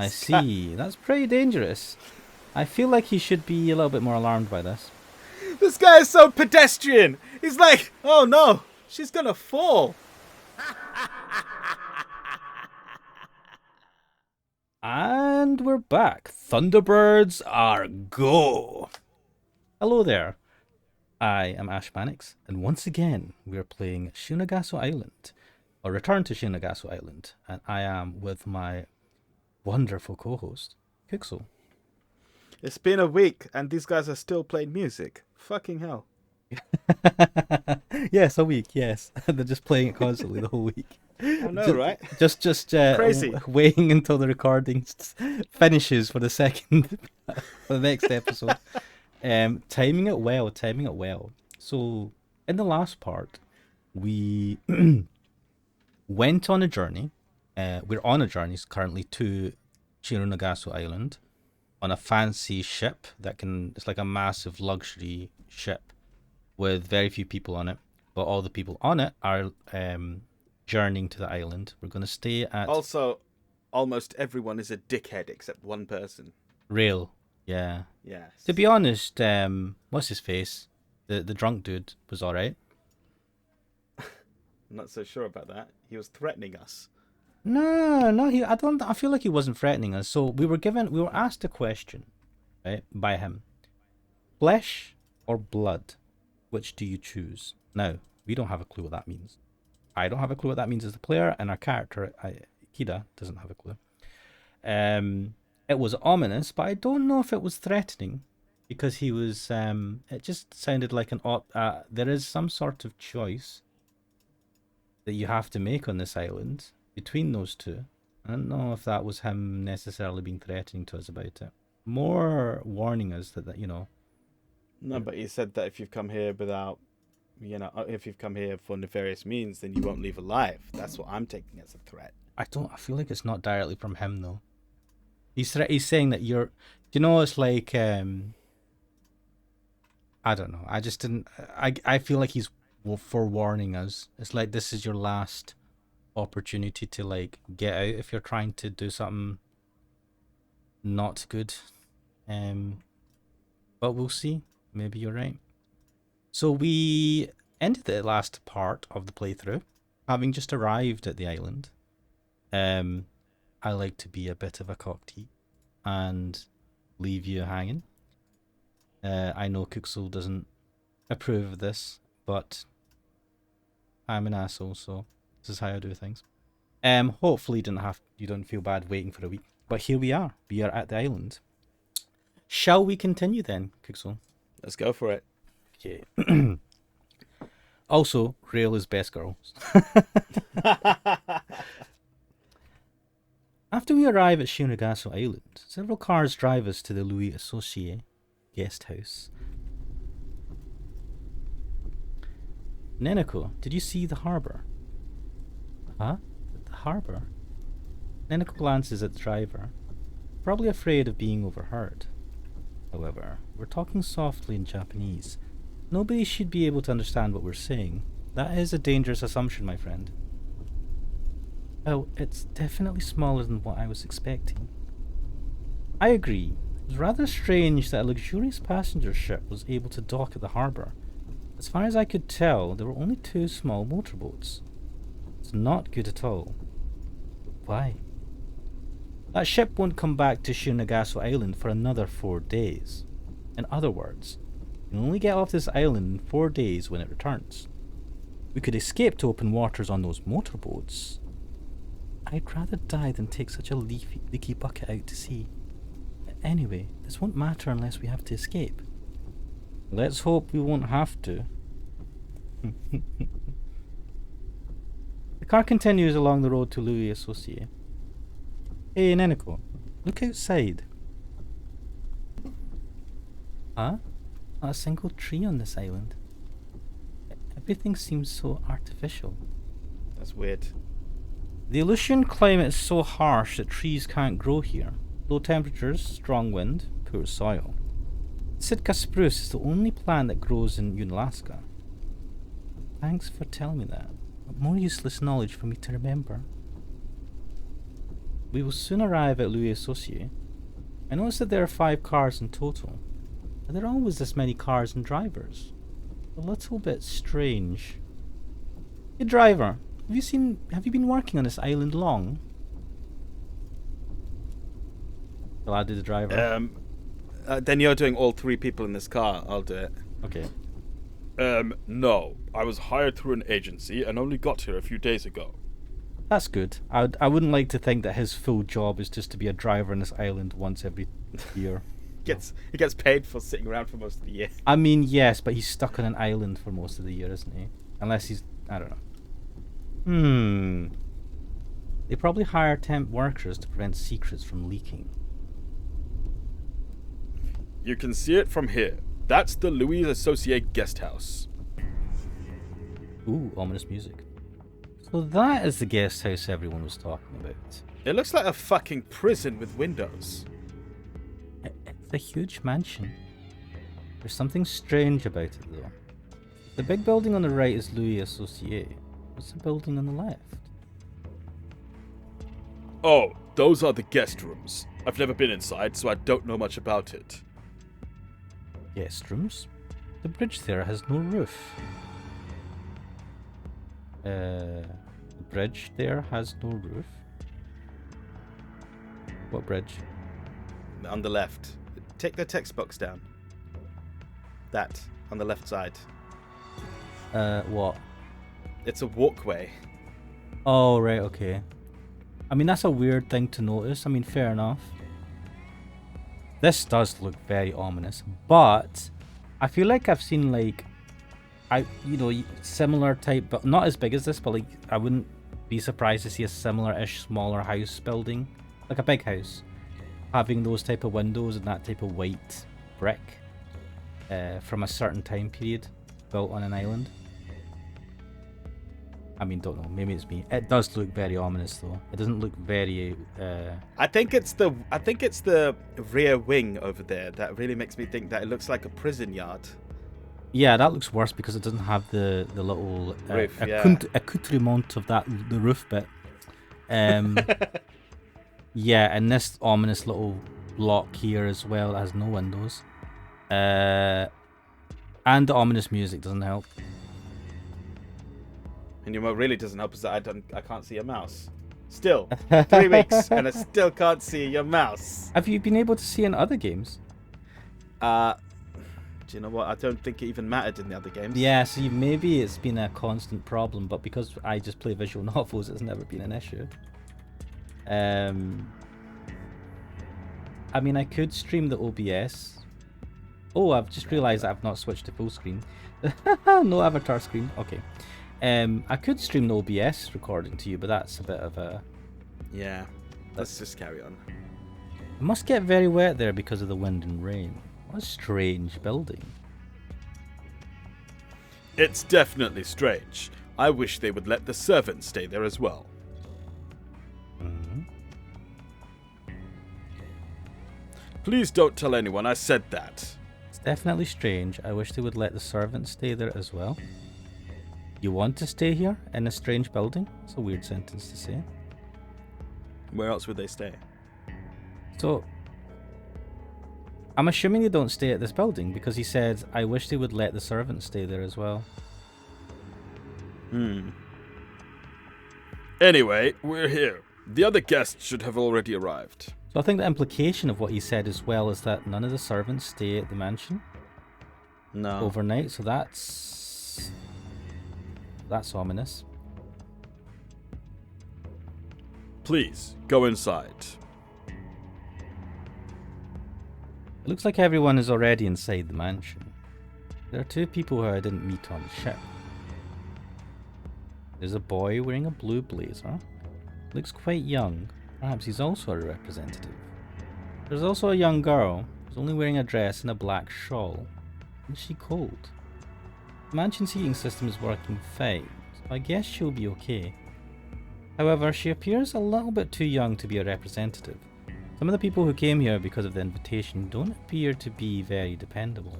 I see. That's pretty dangerous. I feel like he should be a little bit more alarmed by this. This guy is so pedestrian. He's like, oh no, she's gonna fall. And we're back. Thunderbirds are go. Hello there. I am Ash Mannix, and once again we are playing Shironagasu Island, or Return to Shironagasu Island, and I am with my wonderful co-host, Pixel. It's been a week and these guys are still playing music. Fucking hell. Yes, a week. Yes, they're just playing it constantly the whole week. I know, right? Just Crazy. waiting until the recording finishes for the second for the next episode. Timing it well. So in the last part, we went on a journey. We're on a journey currently to Shironagasu Island on a fancy ship it's like a massive luxury ship with very few people on it, but all the people on it are journeying to the island. We're going to stay at Also, almost everyone is a dickhead except one person. Rail. Yeah. Yes. To be honest, what's his face? The drunk dude was all right. I'm not so sure about that. He was threatening us. No, I feel like he wasn't threatening us. So we were asked a question, right, by him. Flesh or blood? Which do you choose? Now, we don't have a clue what that means. I don't have a clue what that means as the player, and our character, Kida, doesn't have a clue. It was ominous, but I don't know if it was threatening, because he was. It just sounded like there is some sort of choice that you have to make on this island between those two. I don't know if that was him necessarily being threatening to us about it. More warning us that No, but he said that if you've come here if you've come here for nefarious means, then you won't leave alive. That's what I'm taking as a threat. I feel like it's not directly from him though. He's saying that it's like I don't know. I just didn't. I feel like he's forewarning us. It's like this is your last opportunity to like get out if you're trying to do something not good. But we'll see. Maybe you're right. So we ended the last part of the playthrough, having just arrived at the island. I like to be a bit of a cocktail and leave you hanging. I know Kuxel doesn't approve of this, but I'm an asshole, so this is how I do things. Hopefully you don't feel bad waiting for a week. But here we are. We are at the island. Shall we continue then, Kuxel? Let's go for it. Okay. Also, Rail is best girls. After we arrive at Shironagasu Island, several cars drive us to the Louis Associé guest house. Neneko, did you see the harbour? Huh? The harbour? Neneko glances at the driver, probably afraid of being overheard. However, we're talking softly in Japanese. Nobody should be able to understand what we're saying. That is a dangerous assumption, my friend. Oh, it's definitely smaller than what I was expecting. I agree. It was rather strange that a luxurious passenger ship was able to dock at the harbour. As far as I could tell, there were only 2 small motorboats. It's not good at all. Why? That ship won't come back to Shironagasu Island for another 4 days. In other words, you can only get off this island in 4 days when it returns. We could escape to open waters on those motorboats. I'd rather die than take such a leaky bucket out to sea. Anyway, this won't matter unless we have to escape. Let's hope we won't have to. The car continues along the road to Louis Associé. Hey, Neneko, look outside. Huh? Not a single tree on this island. Everything seems so artificial. That's weird. The Aleutian climate is so harsh that trees can't grow here. Low temperatures, strong wind, poor soil. Sitka spruce is the only plant that grows in Unalaska. Thanks for telling me that. But more useless knowledge for me to remember. We will soon arrive at Louis Associé. I noticed that there are 5 cars in total. Are there always this many cars and drivers? A little bit strange. Hey driver, have you been working on this island long? Well, I do the driver. Then you're doing all 3 people in this car. I'll do it. Okay. No. I was hired through an agency and only got here a few days ago. That's good. I wouldn't like to think that his full job is just to be a driver on this island once every year. He gets paid for sitting around for most of the year. I mean, yes, but he's stuck on an island for most of the year, isn't he? Unless he's... I don't know. They probably hire temp workers to prevent secrets from leaking. You can see it from here. That's the Louis Associé guest house. Ooh, ominous music. So that is the guest house everyone was talking about. It looks like a fucking prison with windows. It's a huge mansion. There's something strange about it, though. The big building on the right is Louis Associé. What's the building on the left? Oh, those are the guest rooms. I've never been inside, so I don't know much about it. Guest rooms? The bridge there has no roof. The bridge there has no roof. What bridge? On the left. Take the text box down. That, on the left side. What? It's a walkway. Oh, right, okay. I mean, that's a weird thing to notice. I mean, fair enough. This does look very ominous, but I feel like I've seen, like, similar type, but not as big as this, but, like, I wouldn't be surprised to see a similar-ish, smaller house building, like a big house, having those type of windows and that type of white brick from a certain time period built on an island. I mean, don't know. Maybe it's me. It does look very ominous, though. It doesn't look very. I think it's the rear wing over there that really makes me think that it looks like a prison yard. Yeah, that looks worse because it doesn't have the little roof, accoutrement of the roof bit. Yeah, and this ominous little block here as well has no windows. And the ominous music doesn't help. And what really doesn't help is that I can't see your mouse. Still, 3 weeks and I still can't see your mouse. Have you been able to see in other games? Do you know what? I don't think it even mattered in the other games. Yeah, see, maybe it's been a constant problem, but because I just play visual novels, it's never been an issue. I mean, I could stream the OBS. Oh, I've just realised that I've not switched to full screen. No avatar screen. Okay. I could stream the OBS recording to you, but that's a bit of a... Yeah, let's just carry on. It must get very wet there because of the wind and rain. What a strange building. It's definitely strange. I wish they would let the servants stay there as well. Mm-hmm. Please don't tell anyone I said that. It's definitely strange. I wish they would let the servants stay there as well. You want to stay here in a strange building? It's a weird sentence to say. Where else would they stay? So, I'm assuming they don't stay at this building because he said, I wish they would let the servants stay there as well. Anyway, we're here. The other guests should have already arrived. So I think the implication of what he said as well is that none of the servants stay at the mansion overnight. So that's ominous. Please, go inside. It looks like everyone is already inside the mansion. There are 2 people who I didn't meet on the ship. There's a boy wearing a blue blazer. Looks quite young. Perhaps he's also a representative. There's also a young girl who's only wearing a dress and a black shawl. Is she cold? The mansion's heating system is working fine, so I guess she'll be okay. However, she appears a little bit too young to be a representative. Some of the people who came here because of the invitation don't appear to be very dependable.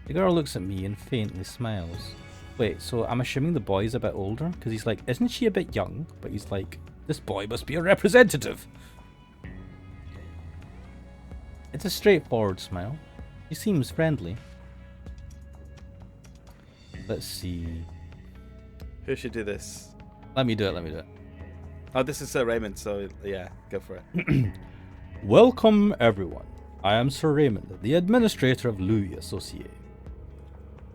The girl looks at me and faintly smiles. Wait, so I'm assuming the boy's a bit older? Because he's like, isn't she a bit young? But he's like, This boy must be a representative. It's a straightforward smile. He seems friendly. Let's see. Who should do this? Let me do it. Oh, this is Sir Raymond, so yeah, go for it. Welcome, everyone. I am Sir Raymond, the administrator of Louis Associé.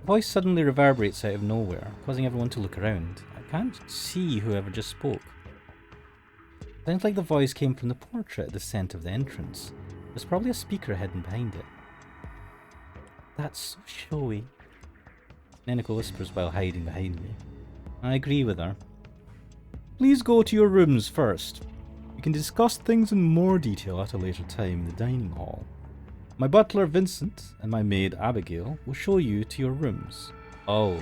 The voice suddenly reverberates out of nowhere, causing everyone to look around. I can't see whoever just spoke. Sounds like the voice came from the portrait at the centre of the entrance. There's probably a speaker hidden behind it. That's so showy. Neneko whispers while hiding behind me. I agree with her. Please go to your rooms first. We can discuss things in more detail at a later time in the dining hall. My butler Vincent and my maid Abigail will show you to your rooms. Oh,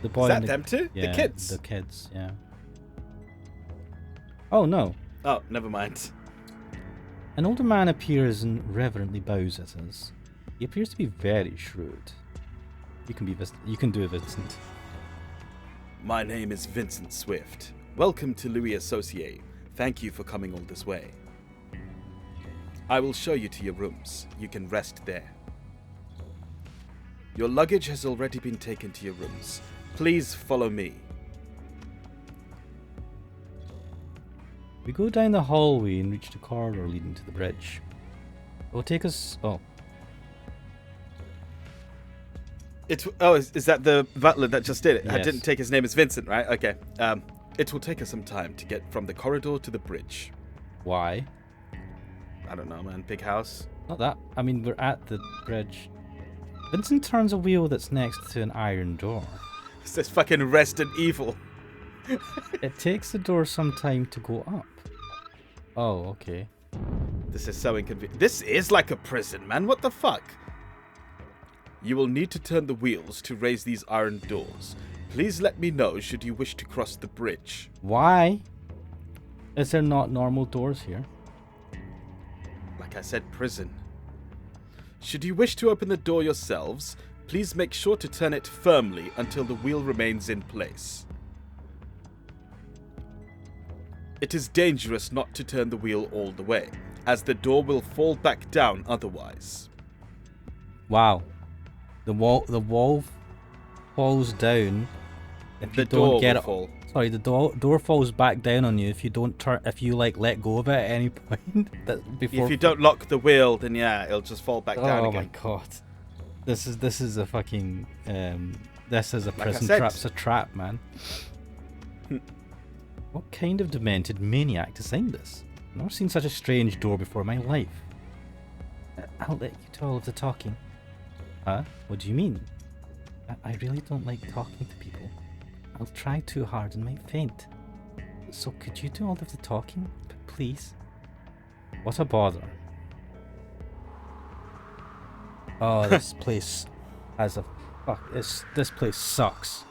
the boy. Is that and them too? Yeah, The kids? The kids, yeah. Oh no. Oh, never mind. An older man appears and reverently bows at us. He appears to be very shrewd. You can do it, Vincent. My name is Vincent Swift. Welcome to Louis Associé. Thank you for coming all this way. I will show you to your rooms. You can rest there. Your luggage has already been taken to your rooms. Please follow me. We go down the hallway and reach the corridor leading to the bridge. It will take us... Oh. Is that the butler that just did it? I Yes. didn't take his name as Vincent, right? Okay. It will take us some time to get from the corridor to the bridge. Why? I don't know, man. Big house. Not that. I mean, we're at the bridge. Vincent turns a wheel that's next to an iron door. It says fucking Resident Evil. It takes the door some time to go up. Oh, okay. This is so inconvenient. This is like a prison, man. What the fuck? You will need to turn the wheels to raise these iron doors. Please let me know should you wish to cross the bridge. Why? Is there not normal doors here? Like I said, prison. Should you wish to open the door yourselves, please make sure to turn it firmly until the wheel remains in place. It is dangerous not to turn the wheel all the way, as the door will fall back down otherwise. Wow. The wall falls down if you The don't door get will it. fall. Sorry, the door falls back down on you if you don't let go of it at any point. Before. If you don't lock the wheel, then yeah, it'll just fall back down Oh again. my god. This is a fucking this is a prison said. trap. It's a trap, man. What kind of demented maniac designed this? I've never seen such a strange door before in my life. I'll let you do all of the talking. Huh? What do you mean? I really don't like talking to people. I'll try too hard and might faint. So could you do all of the talking, please? What a bother. Oh, this place has a fuck. This place sucks.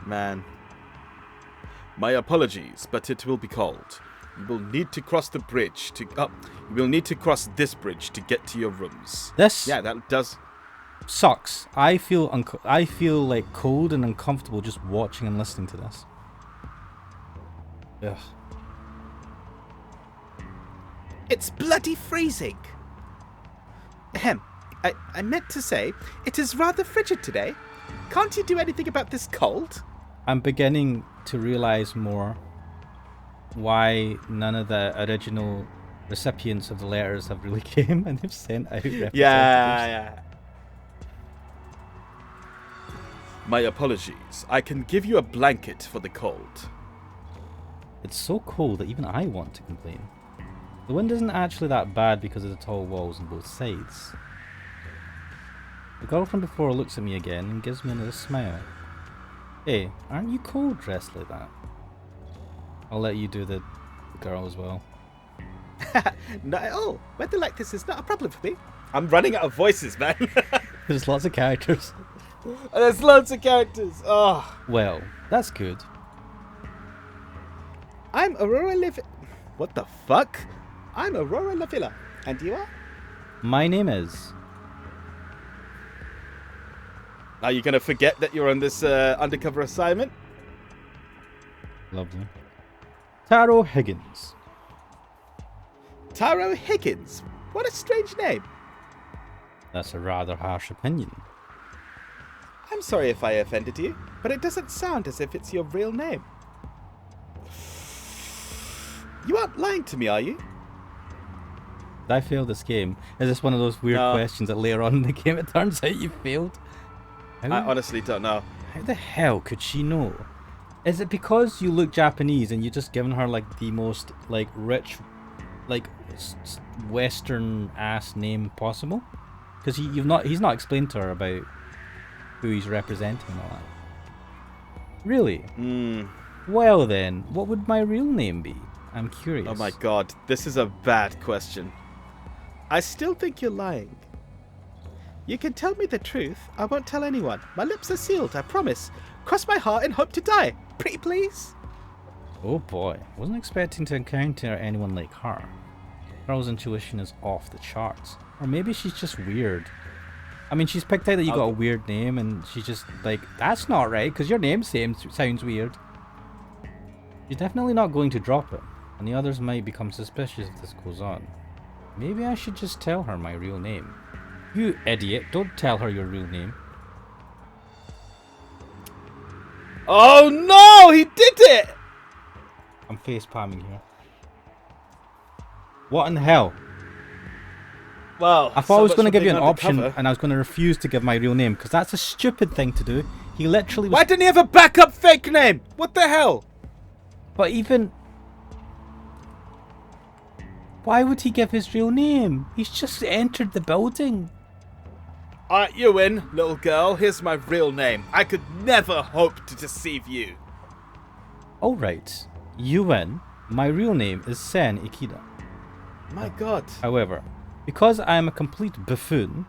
Man. My apologies, but it will be called. You will need to cross the bridge to... you will need to cross this bridge to get to your rooms. This Yeah, that does... sucks. I feel like cold and uncomfortable just watching and listening to this. Ugh. It's bloody freezing. Ahem. I meant to say, it is rather frigid today. Can't you do anything about this cold? I'm beginning to realize more why none of the original recipients of the letters have really came and they've sent out representatives. Yeah. My apologies. I can give you a blanket for the cold. It's so cold that even I want to complain. The wind isn't actually that bad because of the tall walls on both sides. The girl from before looks at me again and gives me another smile. Hey, aren't you cold dressed like that? I'll let you do the girl as well. Not at all. Weather like this is not a problem for me. I'm running out of voices, man. There's lots of characters. There's loads of characters. Oh. Well, that's good. I'm Aurora What the fuck? I'm Aurora Lavilla. And you are? My name is... Are you going to forget that you're on this undercover assignment? Lovely. Taro Higgins. Taro Higgins? What a strange name. That's a rather harsh opinion. I'm sorry if I offended you, but it doesn't sound as if it's your real name. You aren't lying to me, are you? Did I fail this game? Is this one of those weird No. questions that later on in the game it turns out you failed? I honestly don't know. How the hell could she know? Is it because you look Japanese and you just given her like the most like rich, like Western ass name possible? Because he's not explained to her about who he's representing and all that. Really? Well then, what would my real name be? I'm curious. Oh my god, this is a bad question. I still think you're lying. You can tell me the truth. I won't tell anyone. My lips are sealed, I promise. Cross my heart and hope to die. Pretty please? Oh boy, wasn't expecting to encounter anyone like her. Girl's intuition is off the charts. Or maybe she's just weird. I mean, she's picked out that you got a weird name and she's just like, that's not right, because your name sounds weird. She's definitely not going to drop it, and the others might become suspicious if this goes on. Maybe I should just tell her my real name. You idiot, don't tell her your real name. Oh no, he did it! I'm face palming here. What in the hell? Well, I thought I was going to give you an option and I was going to refuse to give my real name because that's a stupid thing to do. He literally was... Why didn't he have a backup fake name? What the hell? But even... Why would he give his real name? He's just entered the building. Alright, you win, little girl. Here's my real name. I could never hope to deceive you. Alright, you win. My real name is Sen Ikeda. My god. However, because I am a complete buffoon,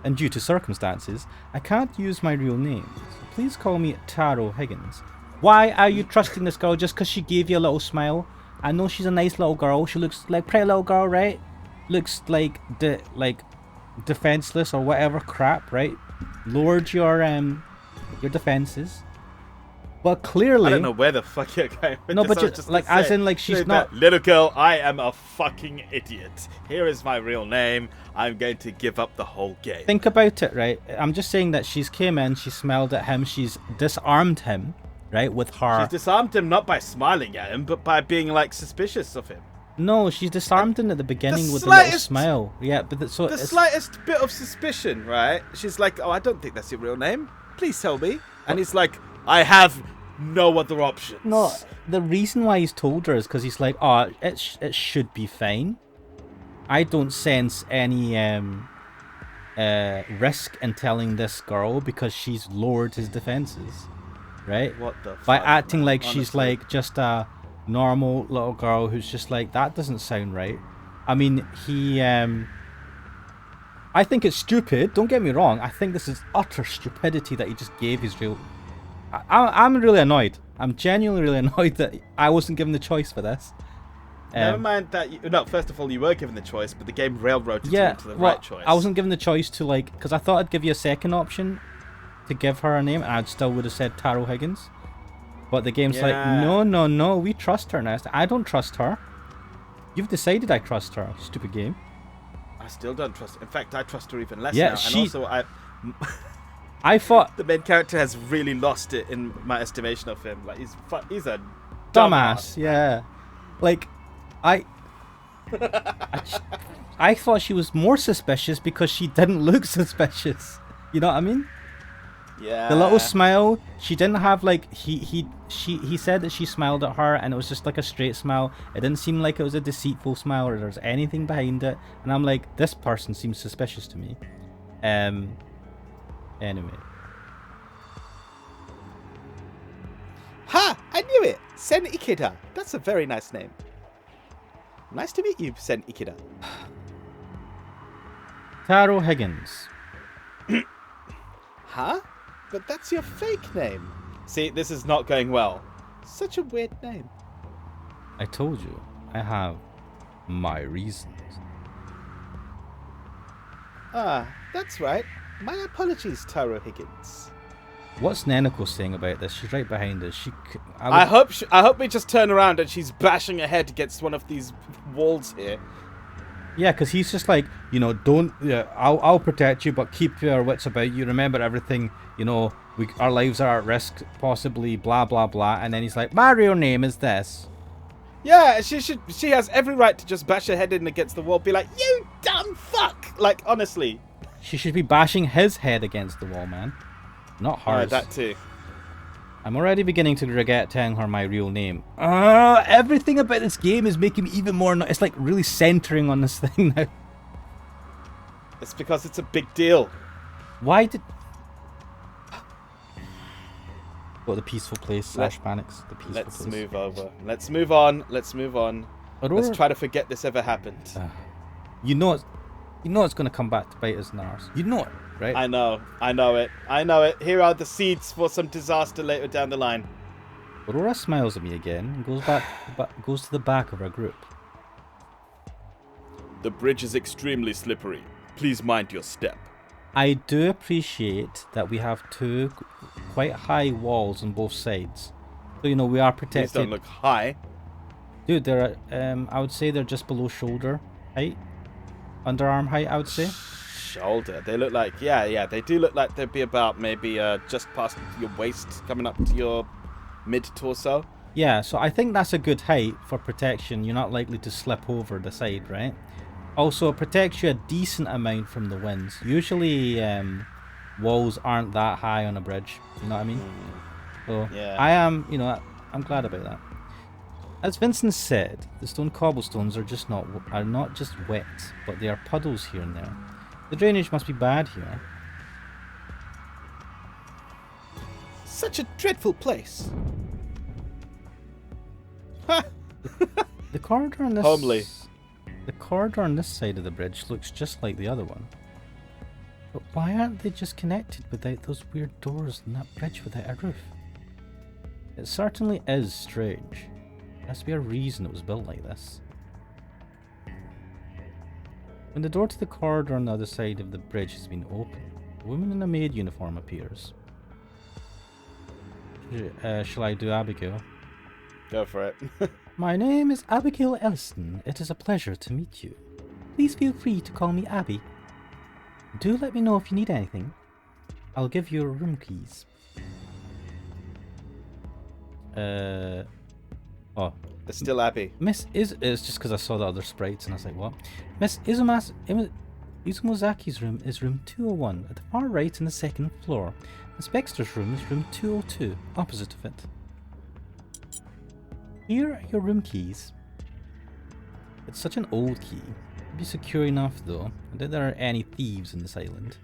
and due to circumstances, I can't use my real name. So please call me Taro Higgins. Why are you trusting this girl just because she gave you a little smile? I know she's a nice little girl. She looks like a pretty little girl, right? Looks like defenseless or whatever crap, right? Lowered your defenses. But clearly, I don't know where the fuck you're going with no, this. but just like as in like she's not. Little girl, I am a fucking idiot. Here is my real name. I'm going to give up the whole game. Think about it, right? I'm just saying that she's came in, she smiled at him, she's disarmed him, right, with her. She's disarmed him not by smiling at him, but by being like suspicious of him. No, she's disarmed him at the beginning The with a little slightest- smile. Yeah, but the slightest bit of suspicion, right? She's like, "Oh, I don't think that's your real name. Please tell me." And he's like, "I have no other options." No, the reason why he's told her is because he's like, oh, it should be fine. I don't sense any risk in telling this girl because she's lowered his defenses, right? What the By fuck, acting man, like she's honestly. like just a normal little girl who's just like, that doesn't sound right. I mean, he I think it's stupid, don't get me wrong. I think this is utter stupidity that he just gave his real... I'm really annoyed. I'm genuinely really annoyed that I wasn't given the choice for this. Never mind that. No, first of all, you were given the choice, but the game railroaded you Yeah, into the well, right choice. I wasn't given the choice to like... Because I thought I'd give you a second option to give her a name, and I still would have said Taro Higgins. But the game's like, Yeah. no, we trust her now. I don't trust her. You've decided I trust her, stupid game. I still don't trust her. In fact, I trust her even less Yeah, now. she- And also, I thought... the main character has really lost it in my estimation of him. Like, he's a Dumbass, yeah. Like, I thought she was more suspicious because she didn't look suspicious. You know what I mean? Yeah. The little smile, she didn't have like he said that she smiled at her and it was just like a straight smile. It didn't seem like it was a deceitful smile or there's anything behind it. And I'm like, this person seems suspicious to me. Anyway. Ha! I knew it! Sen Ikeda. That's a very nice name. Nice to meet you, Sen Ikeda. Taro Higgins. Huh? But that's your fake name. See, this is not going well. Such a weird name. I told you, I have my reasons. Ah, that's right. My apologies, Taro Higgins. What's Neneko saying about this? She's right behind us. I hope we just turn around and she's bashing her head against one of these walls here. Yeah, because he's just like, you know, don't. Yeah, I'll protect you, but keep your wits about you. Remember everything. You know, our lives are at risk, possibly. Blah blah blah. And then he's like, my real name is this. Yeah, she has every right to just bash her head in against the wall, be like, you dumb fuck! Like, honestly. She should be bashing his head against the wall, man. Not hers. Yeah, that too. I'm already beginning to regret telling her my real name. Everything about this game is making me even more... It's like really centering on this thing now. It's because it's a big deal. Why did... What, the peaceful place / panics? The peaceful Let's place. move over. Let's move on. Let's move on. Aurora... Let's try to forget this ever happened. You know it's going to come back to bite us in the arse. You know it, right? I know it. Here are the seeds for some disaster later down the line. Aurora smiles at me again and goes to the back of our group. The bridge is extremely slippery. Please mind your step. I do appreciate that we have two quite high walls on both sides. So, you know, we are protected. These don't look high. Dude, they're, I would say they're just below shoulder height. Underarm height, I would say. Shoulder. They look like, yeah, they do look like they'd be about maybe just past your waist, coming up to your mid-torso. Yeah, so I think that's a good height for protection. You're not likely to slip over the side, right? Also, it protects you a decent amount from the winds. Usually, walls aren't that high on a bridge. You know what I mean? So, yeah. I am, you know, I'm glad about that. As Vincent said, the stone cobblestones are not just wet, but they are puddles here and there. The drainage must be bad here. Such a dreadful place. Ha! The corridor on this Homely. The corridor on this side of the bridge looks just like the other one. But why aren't they just connected without those weird doors and that bridge without a roof? It certainly is strange. There has to be a reason it was built like this. When the door to the corridor on the other side of the bridge has been opened, a woman in a maid uniform appears. Shall I do Abigail? Go for it. My name is Abigail Elliston. It is a pleasure to meet you. Please feel free to call me Abby. Do let me know if you need anything. I'll give you room keys. Oh. It's still Abby. It's just because I saw the other sprites and I was like, what? Miss Izumozaki's room is room 201 at the far right on the second floor. Miss Baxter's room is room 202, opposite of it. Here are your room keys. It's such an old key. It'd be secure enough though. I doubt there are any thieves in this island.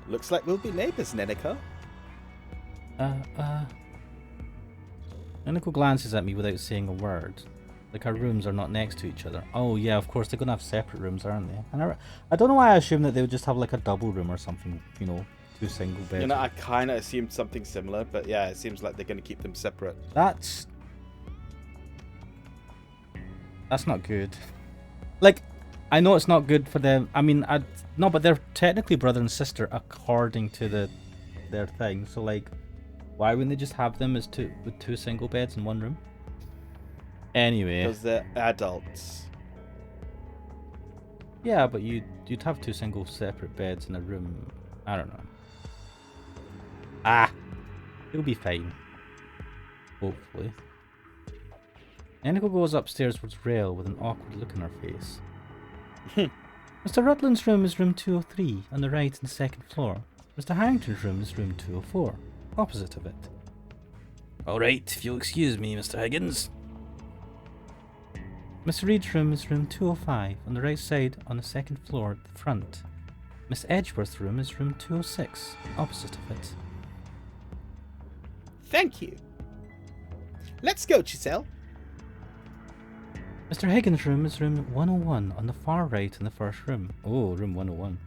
Looks like we'll be neighbours, Neneko. Neneko glances at me without saying a word. Like our rooms are not next to each other. Oh yeah, of course they're gonna have separate rooms, aren't they? And I don't know why I assumed that they would just have like a double room or something, you know, 2 single beds. You know, I kind of assumed something similar, but yeah, it seems like they're going to keep them separate. That's not good. Like, I know it's not good for them. I mean, no, but they're technically brother and sister according to their thing. So like, why wouldn't they just have them as with 2 single beds in 1 room? Anyway. Because they're adults. Yeah, but you'd have 2 single separate beds in a room. I don't know. It'll be fine. Hopefully. Neneko goes upstairs towards Rail with an awkward look on her face. Mr. Rutland's room is room 203 on the right on the second floor. Mr. Harrington's room is room 204, opposite of it. Alright, if you'll excuse me, Mr. Higgins. Mr. Reed's room is room 205 on the right side on the second floor at the front. Miss Edgeworth's room is room 206, opposite of it. Thank you. Let's go, Giselle. Mr. Higgins' room is room 101 on the far right in the first room. Oh, room 101.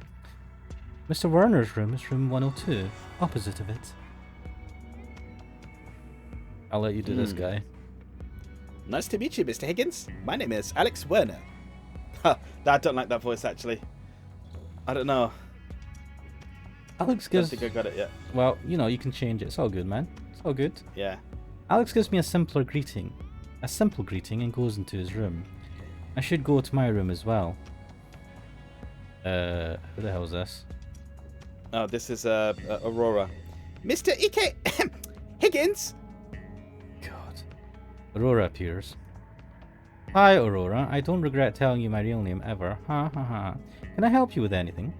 Mr. Werner's room is room 102, opposite of it. I'll let you do this, guy. Nice to meet you, Mr. Higgins. My name is Alex Werner. I don't like that voice, actually. I don't know. Alex I don't gives... think I got it yet. Well, you know, you can change it. It's all good, man. It's all good. Yeah. Alex gives me a simple greeting, and goes into his room. I should go to my room as well. Who the hell is this? Oh, this is Aurora. Mr. Ike Higgins. God. Aurora appears. Hi, Aurora. I don't regret telling you my real name ever. Ha ha ha. Can I help you with anything?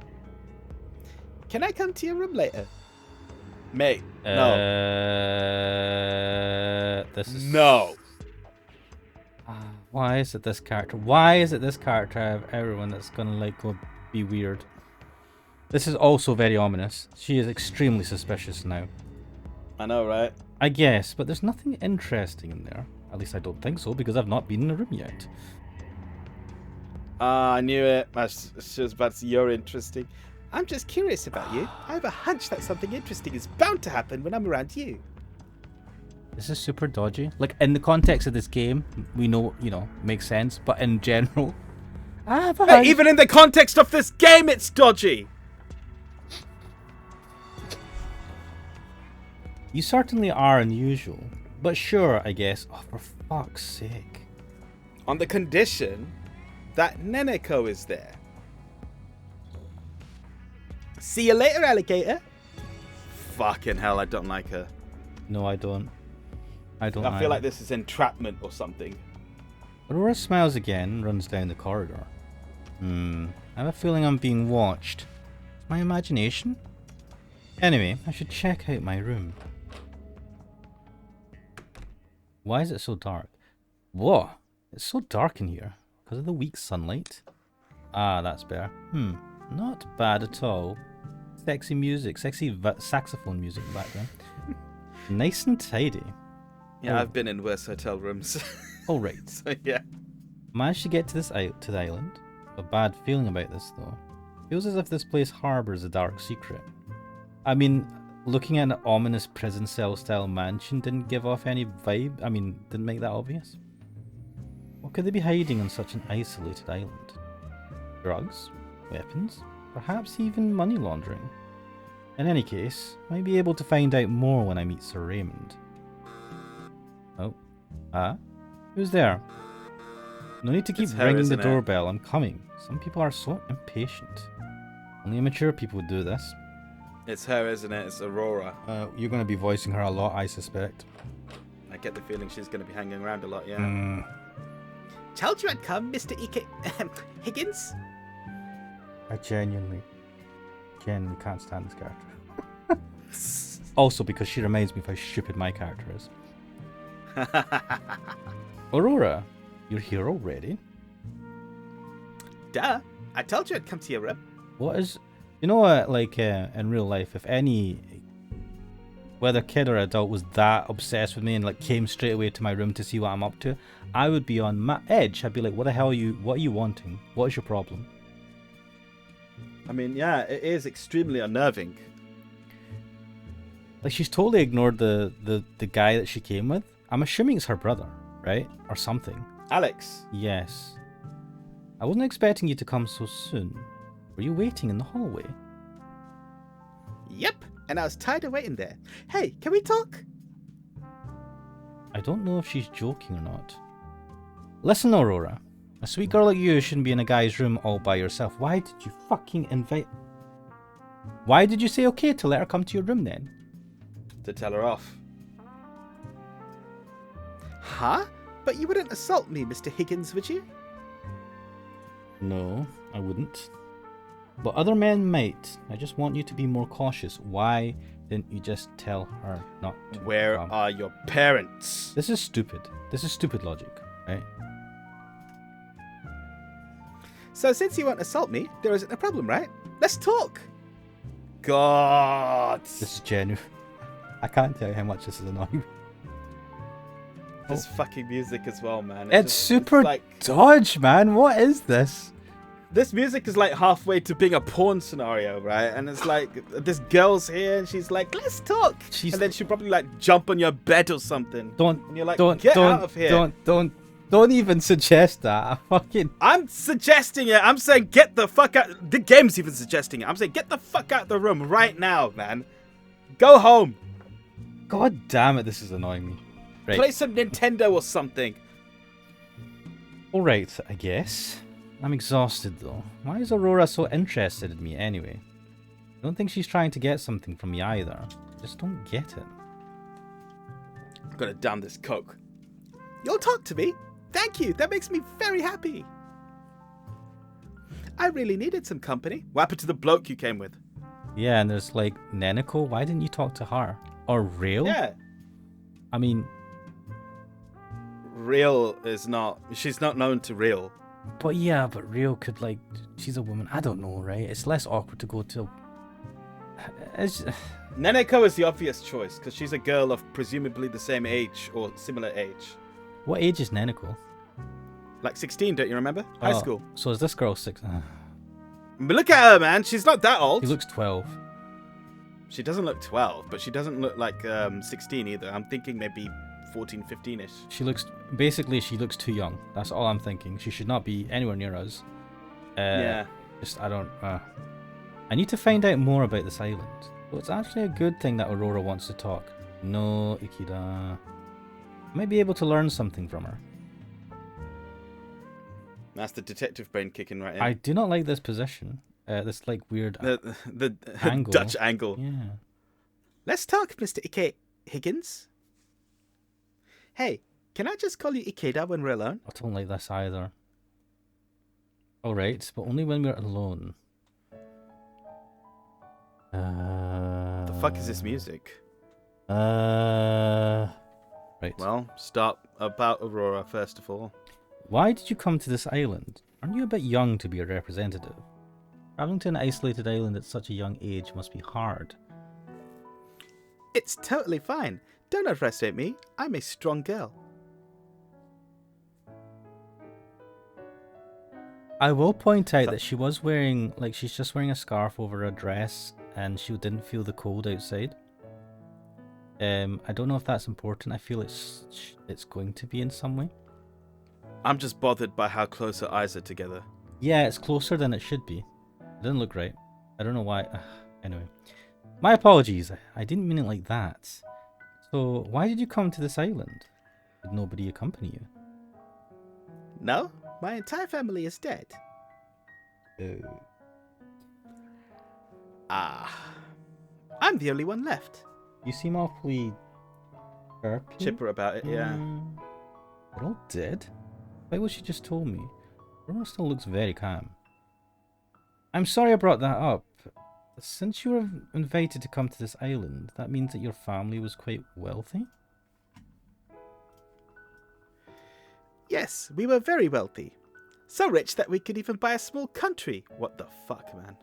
Can I come to your room later? Mate, no. This is... No. Why is it this character? Why is it this character out of everyone that's gonna like go be weird? This is also very ominous. She is extremely suspicious now. I know, right? I guess, but there's nothing interesting in there. At least I don't think so, because I've not been in the room yet. I knew it. She was about to say you're interesting. I'm just curious about you. I have a hunch that something interesting is bound to happen when I'm around you. This is super dodgy. Like, in the context of this game, we know, makes sense, but in general... I have a hunch. Hey, even in the context of this game, it's dodgy! You certainly are unusual. But sure, I guess. Oh, for fuck's sake. On the condition that Neneko is there. See you later, alligator. Fucking hell, I don't like her. No, I don't. I feel like this is entrapment or something. Aurora smiles again and runs down the corridor. I have a feeling I'm being watched. It's my imagination? Anyway, I should check out my room. Why is it so dark? Whoa, it's so dark in here. Because of the weak sunlight? Ah, that's better. Not bad at all. Sexy music, sexy saxophone music in the background. Nice and tidy. Yeah, I've been in worse hotel rooms. Alright. So, yeah. Managed to get to the island. A bad feeling about this though. Feels as if this place harbours a dark secret. I mean, looking at an ominous prison cell style mansion didn't give off any vibe. I mean, didn't make that obvious. What could they be hiding on such an isolated island? Drugs? Weapons? Perhaps even money laundering? In any case, might be able to find out more when I meet Sir Raymond. Oh. Who's there? No need to keep ringing the doorbell, I'm coming. Some people are so impatient. Only immature people would do this. It's her, isn't it? It's Aurora. You're going to be voicing her a lot, I suspect. I get the feeling she's going to be hanging around a lot, yeah. Told you I'd come, Mr. Ike Higgins. I genuinely can't stand this character. Also because she reminds me of how stupid my character is. Aurora, you're here already? Duh. I told you I'd come to your room. What is... You know what, like, in real life, if any... whether kid or adult was that obsessed with me and, like, came straight away to my room to see what I'm up to, I would be on my edge. I'd be like, what are you wanting? What is your problem? I mean, yeah, it is extremely unnerving. Like, she's totally ignored the guy that she came with. I'm assuming it's her brother, right? Or something. Alex. Yes. I wasn't expecting you to come so soon. Were you waiting in the hallway? Yep, and I was tired of waiting there. Hey, can we talk? I don't know if she's joking or not. Listen, Aurora. A sweet girl like you shouldn't be in a guy's room all by yourself. Why did you fucking invite... Why did you say okay to let her come to your room then? To tell her off. Huh? But you wouldn't assault me, Mr. Higgins, would you? No, I wouldn't. But other men might. I just want you to be more cautious. Why didn't you just tell her not to Where come? are your parents? This is stupid. This is stupid logic, right? So since you won't assault me, there isn't a problem, right? Let's talk. God. This is genuine. I can't tell you how much this is annoying. This fucking music as well, man. It's super dodge, man. What is this? This music is like halfway to being a porn scenario, right? And it's like, this girl's here and she's like, let's talk. And then she'll probably like jump on your bed or something. And you're like, get out of here. Don't even suggest that. I'm suggesting it. I'm saying get the fuck out. The game's even suggesting it. I'm saying get the fuck out of the room right now, man. Go home. God damn it, this is annoying me. Right. Play some Nintendo or something. Alright, I guess. I'm exhausted though. Why is Aurora so interested in me anyway? I don't think she's trying to get something from me either. I just don't get it. I'm gonna down this Coke. You'll talk to me? Thank you. That makes me very happy. I really needed some company. What happened to the bloke you came with? Yeah, and there's like Neneko. Why didn't you talk to her? Or Rail? Yeah. I mean, Real is not... She's not known to Real. but yeah, but Rail could like... She's a woman. I don't know, right? It's less awkward to go to... It's... Neneko is the obvious choice, because she's a girl of presumably the same age or similar age. What age is Neneko? Like 16, don't you remember? High Oh, school. So is this girl 6? But look at her, man. She's not that old. She looks 12. She doesn't look 12, but she doesn't look like 16 either. I'm thinking maybe 14, 15-ish. She looks... Basically, she looks too young. That's all I'm thinking. She should not be anywhere near us. Yeah. Just, I don't... I need to find out more about this island. So it's actually a good thing that Aurora wants to talk. No, Ikeda. I might be able to learn something from her. That's the detective brain kicking right in. I do not like this position. This, like, weird the angle. Dutch angle. Yeah. Let's talk, Mr. Higgins. Hey, can I just call you Ikeda when we're alone? I don't like this either. Alright, but only when we're alone. The fuck is this music? Right. Well, start about Aurora first of all. Why did you come to this island? Aren't you a bit young to be a representative? Traveling to an isolated island at such a young age must be hard. It's totally fine. Don't underestimate me. I'm a strong girl. I will point out that she was wearing, like, she's just wearing a scarf over a dress and she didn't feel the cold outside. I don't know if that's important. I feel it's going to be in some way. I'm just bothered by how close her eyes are together. Yeah, it's closer than it should be. It doesn't look right. I don't know why. Anyway. My apologies. I didn't mean it like that. So, why did you come to this island? Did nobody accompany you? No, my entire family is dead. I'm the only one left. You seem awfully chirpy. Chipper about it, yeah. They're all dead? Why what she just told me? Rona still looks very calm. I'm sorry I brought that up. Since you were invited to come to this island, that means that your family was quite wealthy? Yes, we were very wealthy. So rich that we could even buy a small country. What the fuck, man?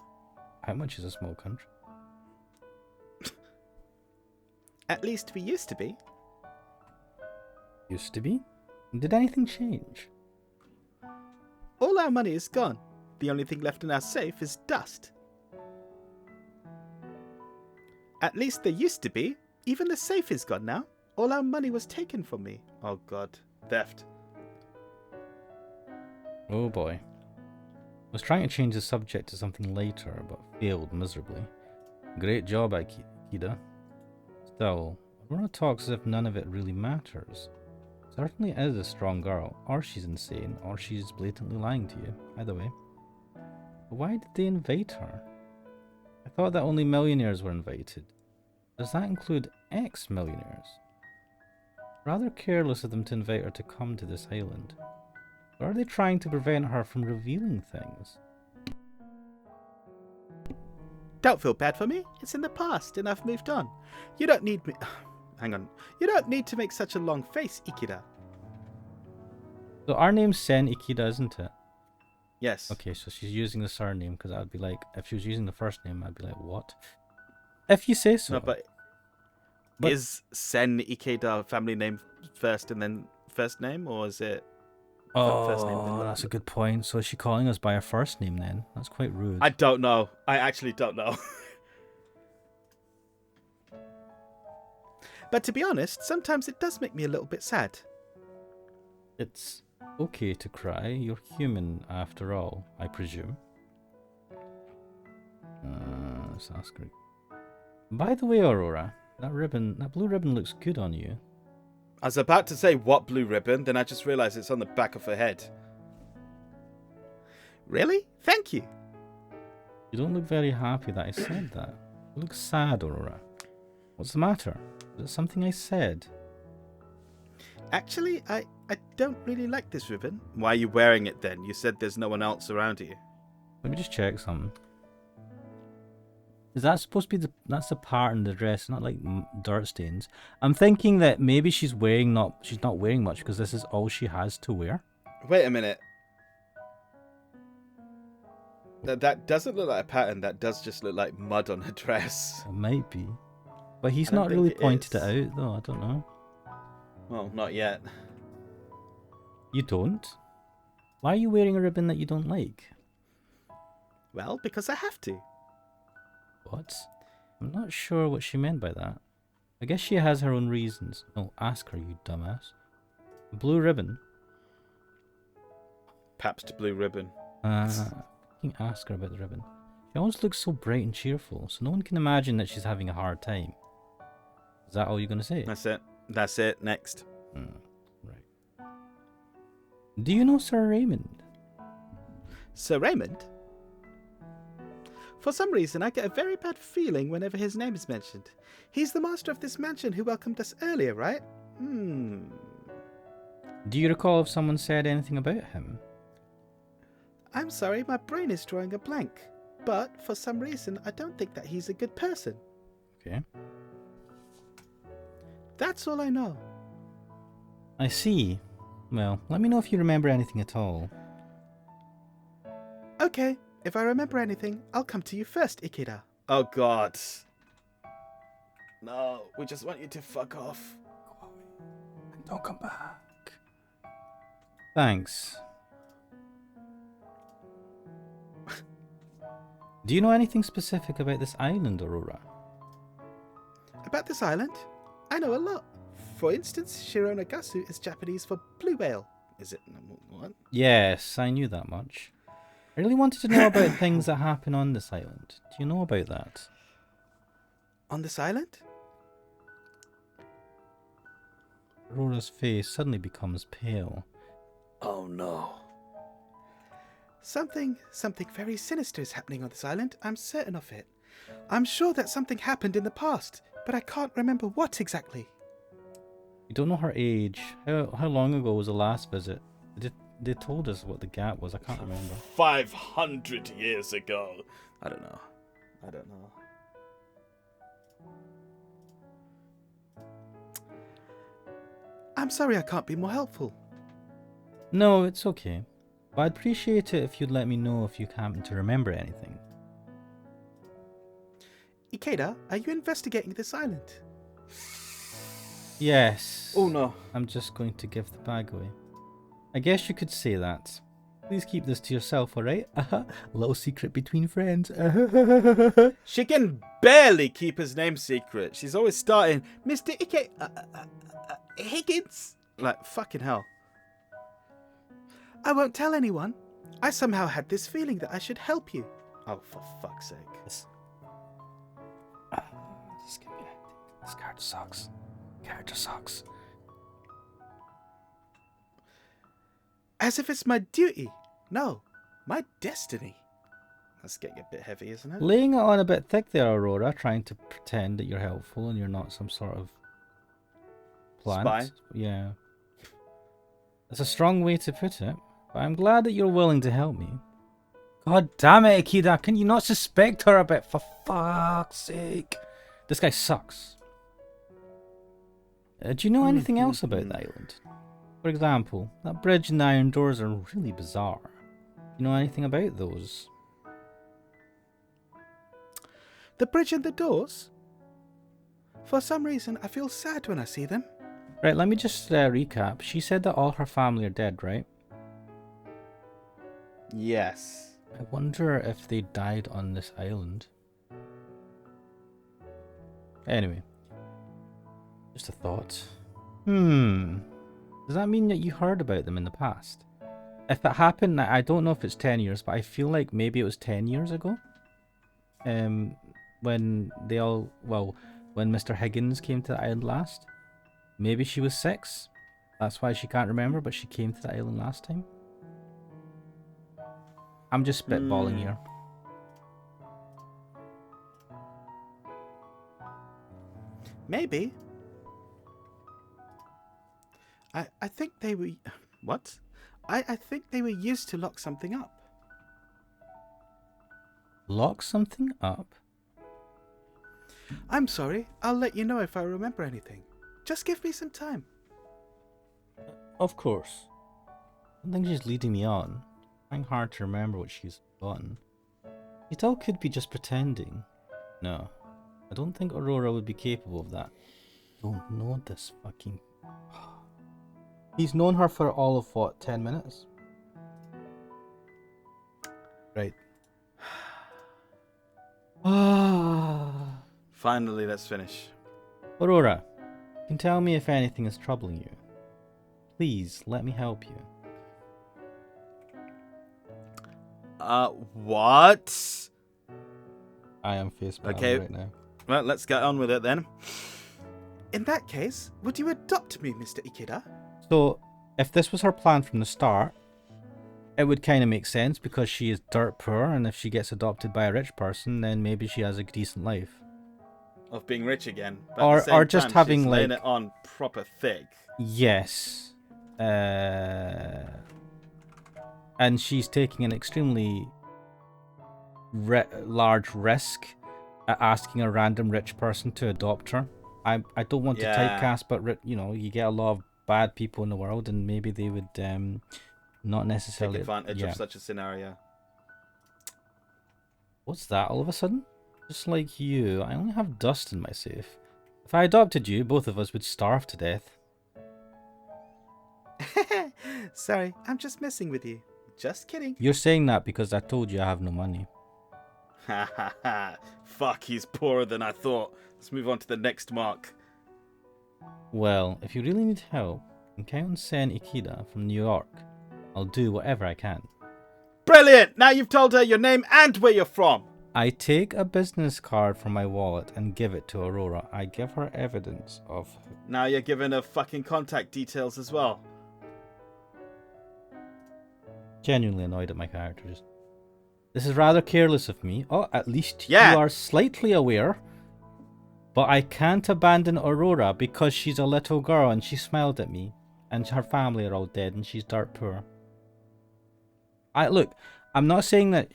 How much is a small country? At least we used to be. Used to be? Did anything change? All our money is gone. The only thing left in our safe is dust. At least there used to be. Even the safe is gone now. All our money was taken from me. Oh god. Theft. Oh boy. I was trying to change the subject to something lighter, but failed miserably. Great job, Ikeda. Still, Aurora talks as if none of it really matters. Certainly is a strong girl, or she's insane, or she's blatantly lying to you. Either way. But why did they invite her? I thought that only millionaires were invited. Does that include ex-millionaires? Rather careless of them to invite her to come to this island. Or are they trying to prevent her from revealing things? Don't feel bad for me. It's in the past and I've moved on. You don't need me... Hang on. You don't need to make such a long face, Ikeda. So our name's Sen Ikeda, isn't it? Yes. Okay, so she's using the surname, because I'd be like, if she was using the first name, I'd be like, what? If you say so. No, but is Sen Ikeda family name first and then first name, or is it first name? Oh, that's a good point. So is she calling us by our first name then? That's quite rude. I don't know. I actually don't know. But to be honest, sometimes it does make me a little bit sad. It's okay to cry. You're human after all, I presume. Let's ask her. By the way, Aurora, That ribbon, that blue ribbon looks good on you. I was about to say what blue ribbon, then I just realised it's on the back of her head. Really? Thank you. You don't look very happy that I said that. You look sad, Aurora. What's the matter? Is it something I said? Actually, I don't really like this ribbon. Why are you wearing it then? You said there's no one else around you. Let me just check something. Is that supposed to be that's the pattern of the dress, not like dirt stains? I'm thinking that maybe she's not wearing much because this is all she has to wear. Wait a minute. That doesn't look like a pattern. That does just look like mud on her dress. It might be. But he's I don't not really think it pointed is. it out though, I don't know. Well, not yet. You don't? Why are you wearing a ribbon that you don't like? Well, because I have to. What? I'm not sure what she meant by that. I guess she has her own reasons. No, ask her, you dumbass. Blue ribbon? Pabst blue ribbon. You can ask her about the ribbon. She always looks so bright and cheerful, so no one can imagine that she's having a hard time. Is that all you're going to say? That's it. That's it. Next. Right. Do you know Sir Raymond? Sir Raymond? For some reason, I get a very bad feeling whenever his name is mentioned. He's the master of this mansion who welcomed us earlier, right? Do you recall if someone said anything about him? I'm sorry, my brain is drawing a blank. But for some reason, I don't think that he's a good person. Okay. That's all I know. I see. Well, let me know if you remember anything at all. Okay, if I remember anything, I'll come to you first, Ikeda. Oh God. No, we just want you to fuck off. Go away and don't come back. Thanks. Do you know anything specific about this island, Aurora? About this island? I know a lot. For instance, Shironagasu is Japanese for blue whale. Is it? What? Yes, I knew that much. I really wanted to know about things that happen on this island. Do you know about that? On this island? Aurora's face suddenly becomes pale. Oh no. Something very sinister is happening on this island. I'm certain of it. I'm sure that something happened in the past, but I can't remember what exactly. We don't know her age. How long ago was the last visit? They told us what the gap was. I can't remember. 500 years ago. I don't know. I'm sorry I can't be more helpful. No, it's okay. But I'd appreciate it if you'd let me know if you happen to remember anything. Ikeda, are you investigating this island? Yes. Oh no. I'm just going to give the bag away. I guess you could say that. Please keep this to yourself, alright? Little secret between friends. She can barely keep his name secret. She's always starting, Mr. Higgins. Like, fucking hell. I won't tell anyone. I somehow had this feeling that I should help you. Oh, for fuck's sake. Just give me that. This card sucks. Character sucks. As if it's my duty. No, my destiny. That's getting a bit heavy, isn't it? Laying it on a bit thick there, Aurora, trying to pretend that you're helpful and you're not some sort of plant. Spy? Yeah. That's a strong way to put it, but I'm glad that you're willing to help me. God damn it, Ikeda, can you not suspect her a bit, for fuck's sake? This guy sucks. Do you know anything else about the island? For example, that bridge and the iron doors are really bizarre. You know anything about those? The bridge and the doors? For some reason, I feel sad when I see them. Right, let me just recap. She said that all her family are dead, right? Yes. I wonder if they died on this island. Anyway. Just a thought. Does that mean that you heard about them in the past? If it happened, I don't know if it's 10 years, but I feel like maybe it was 10 years ago. When they all, well, when Mr. Higgins came to the island last. Maybe she was 6. That's why she can't remember, but she came to the island last time. I'm just spitballing here. Maybe. I think they were... What? I think they were used to lock something up. Lock something up? I'm sorry. I'll let you know if I remember anything. Just give me some time. Of course. I think she's leading me on. Trying hard to remember what she's done. It all could be just pretending. No, I don't think Aurora would be capable of that. Don't know this fucking... He's known her for all of what, 10 minutes? Right. Finally, let's finish. Aurora, you can tell me if anything is troubling you. Please, let me help you. What? I am facepalming Okay. right now. Well, let's get on with it then. In that case, would you adopt me, Mr. Ikeda? So, if this was her plan from the start, it would kind of make sense because she is dirt poor, and if she gets adopted by a rich person, then maybe she has a decent life. Of being rich again. But at the same Or just time, having, she's laying like... it on proper thick. Yes. And she's taking an extremely large risk at asking a random rich person to adopt her. I don't want to typecast, but you know, you get a lot of bad people in the world, and maybe they would not necessarily take advantage of such a scenario. What's that all of a sudden? Just like you, I only have dust in my safe. If I adopted you, both of us would starve to death. Sorry, I'm just messing with you. Just kidding. You're saying that because I told you I have no money. Ha ha ha. Fuck, he's poorer than I thought. Let's move on to the next mark. Well, if you really need help, you can count on Sen Ikeda from New York. I'll do whatever I can. Brilliant! Now you've told her your name and where you're from. I take a business card from my wallet and give it to Aurora. I give her evidence of... Now you're giving her fucking contact details as well. Genuinely annoyed at my characters. This is rather careless of me. Oh, at least you Yeah. are slightly aware. But I can't abandon Aurora because she's a little girl and she smiled at me. And her family are all dead and she's dirt poor. Look, I'm not saying that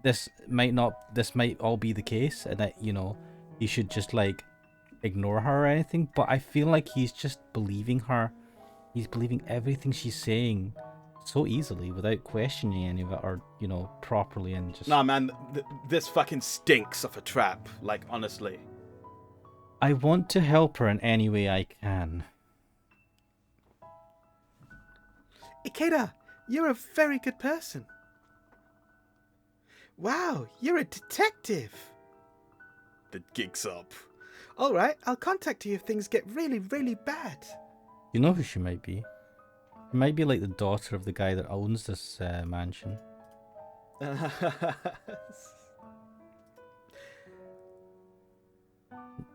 this might all be the case and that, you know, he should just like ignore her or anything, but I feel like he's just believing her. He's believing everything she's saying so easily without questioning any of it or, you know, properly, and just... Nah, man, this fucking stinks of a trap. Like, honestly. I want to help her in any way I can. Ikeda, you're a very good person. Wow, you're a detective. The gig's up. All right, I'll contact you if things get really, really bad. You know who she might be? She might be like the daughter of the guy that owns this mansion.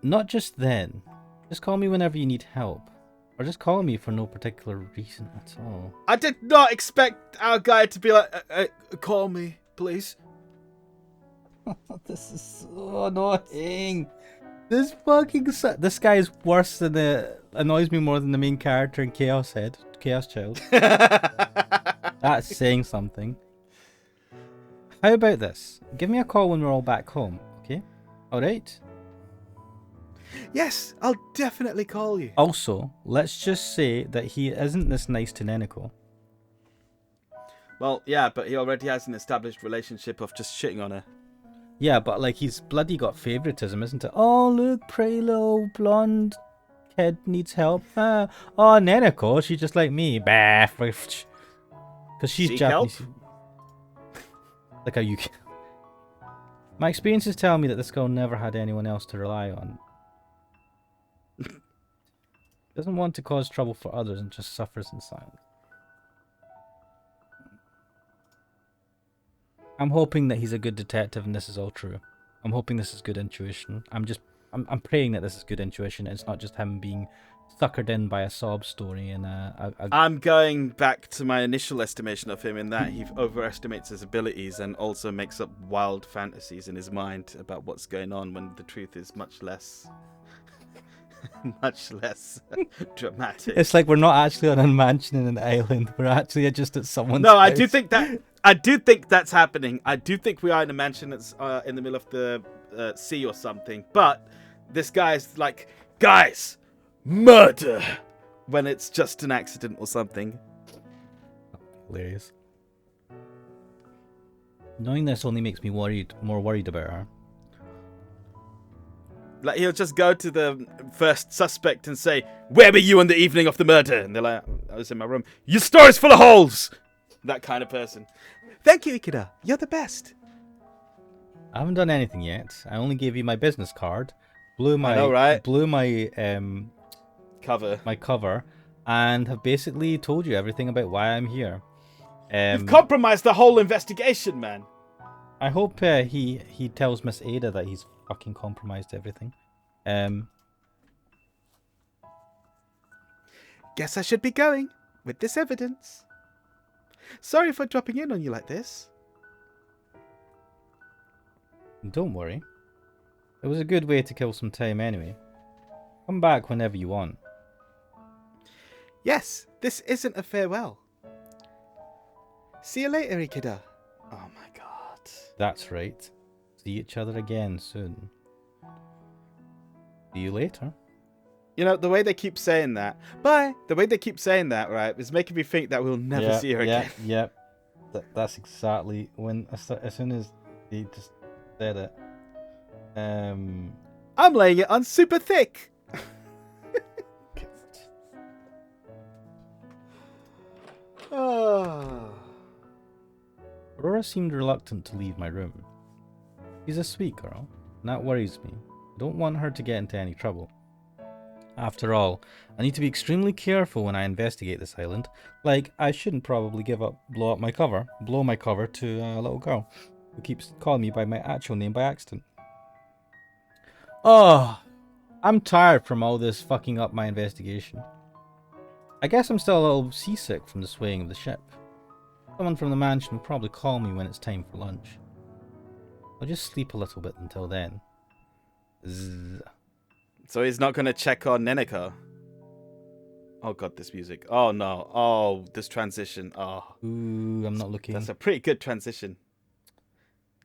Not just then. Just call me whenever you need help. Or just call me for no particular reason at all. I did not expect our guy to be like, call me, please. This is so annoying. This guy is worse than annoys me more than the main character in Chaos Child. That's saying something. How about this? Give me a call when we're all back home, okay? Alright? Yes, I'll definitely call you. Also, let's just say that he isn't this nice to Neneko. Well, yeah, but he already has an established relationship of just shitting on her. Yeah, but like he's bloody got favoritism, isn't it? Oh, look, pretty little blonde kid needs help. Oh, Neneko, she's just like me. Bah, because she's Seek Japanese. help? Like how you can. My experiences tell me that this girl never had anyone else to rely on. Doesn't want to cause trouble for others and just suffers in silence. I'm hoping that he's a good detective and this is all true. I'm hoping this is good intuition. I'm I'm praying that this is good intuition. It's not just him being suckered in by a sob story and I'm going back to my initial estimation of him in that he overestimates his abilities and also makes up wild fantasies in his mind about what's going on when the truth is much less dramatic. It's like we're not actually on a mansion in an island. We're actually just at someone's No, I house. do think that's happening. I do think we are in a mansion that's in the middle of the sea or something. But this guy's like, guys, murder, when it's just an accident or something. Hilarious. Knowing this only makes me more worried about her. Like, he'll just go to the first suspect and say, where were you on the evening of the murder? And they're like, I was in my room. Your story's full of holes! That kind of person. Thank you, Ikeda. You're the best. I haven't done anything yet. I only gave you my business card, blew my cover, and have basically told you everything about why I'm here. You've compromised the whole investigation, man. I hope he tells Miss Ada that he's fucking compromised everything. Guess I should be going with this evidence. Sorry for dropping in on you like this. Don't worry. It was a good way to kill some time anyway. Come back whenever you want. Yes, this isn't a farewell. See you later, Ikeda. Oh my god. That's right. See each other again soon. See you later. You know, the way they keep saying that, bye, the way they keep saying that, right, is making me think that we'll never see her again. Yep. That's exactly when, as soon as he just said it. I'm laying it on super thick. Oh. Aurora seemed reluctant to leave my room. She's a sweet girl, and that worries me. I don't want her to get into any trouble. After all, I need to be extremely careful when I investigate this island. Like, I shouldn't probably blow my cover to a little girl who keeps calling me by my actual name by accident. Oh, I'm tired from all this fucking up my investigation. I guess I'm still a little seasick from the swaying of the ship. Someone from the mansion will probably call me when it's time for lunch. I'll just sleep a little bit until then. Zzz. So he's not going to check on Neneko? Oh god, this music. Oh no. Oh, this transition. Oh. Ooh, I'm not looking. That's a pretty good transition.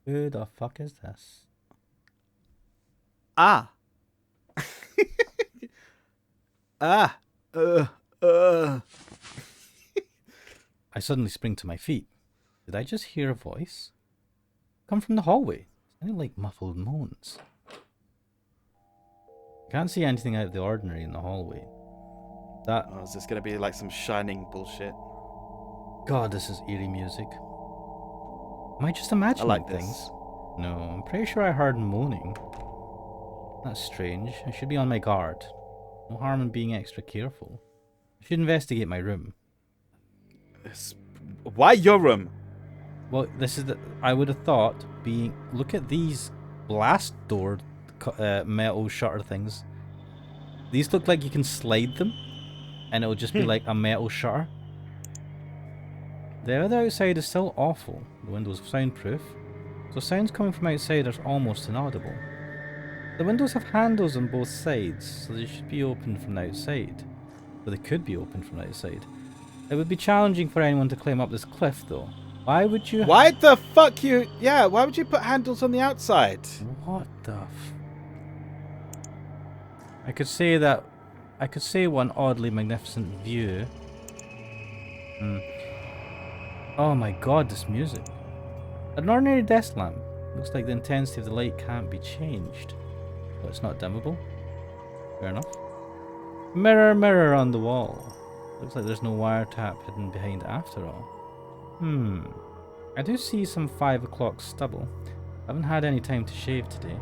Who the fuck is this? Ah. I suddenly spring to my feet. Did I just hear a voice? Come from the hallway. Sounded like muffled moans. Can't see anything out of the ordinary in the hallway. Oh, is this going to be like some Shining bullshit? God, this is eerie music. Am I just imagining things? This. No, I'm pretty sure I heard moaning. That's strange. I should be on my guard. No harm in being extra careful. I should investigate my room. Why your room? Well, I would have thought being... Look at these blast door metal shutter things. These look like you can slide them, and it'll just be like a metal shutter. The weather outside is still awful. The windows are soundproof, so sounds coming from outside are almost inaudible. The windows have handles on both sides, so they should be opened from the outside. But they could be opened from the outside. It would be challenging for anyone to climb up this cliff, though. Why would you... Why the fuck you... Yeah, why would you put handles on the outside? What the I could say one oddly magnificent view. Oh my god, this music. An ordinary desk lamp. Looks like the intensity of the light can't be changed. But it's not dimmable. Fair enough. Mirror, mirror on the wall. Looks like there's no wiretap hidden behind it after all. I do see some 5 o'clock stubble. I haven't had any time to shave today.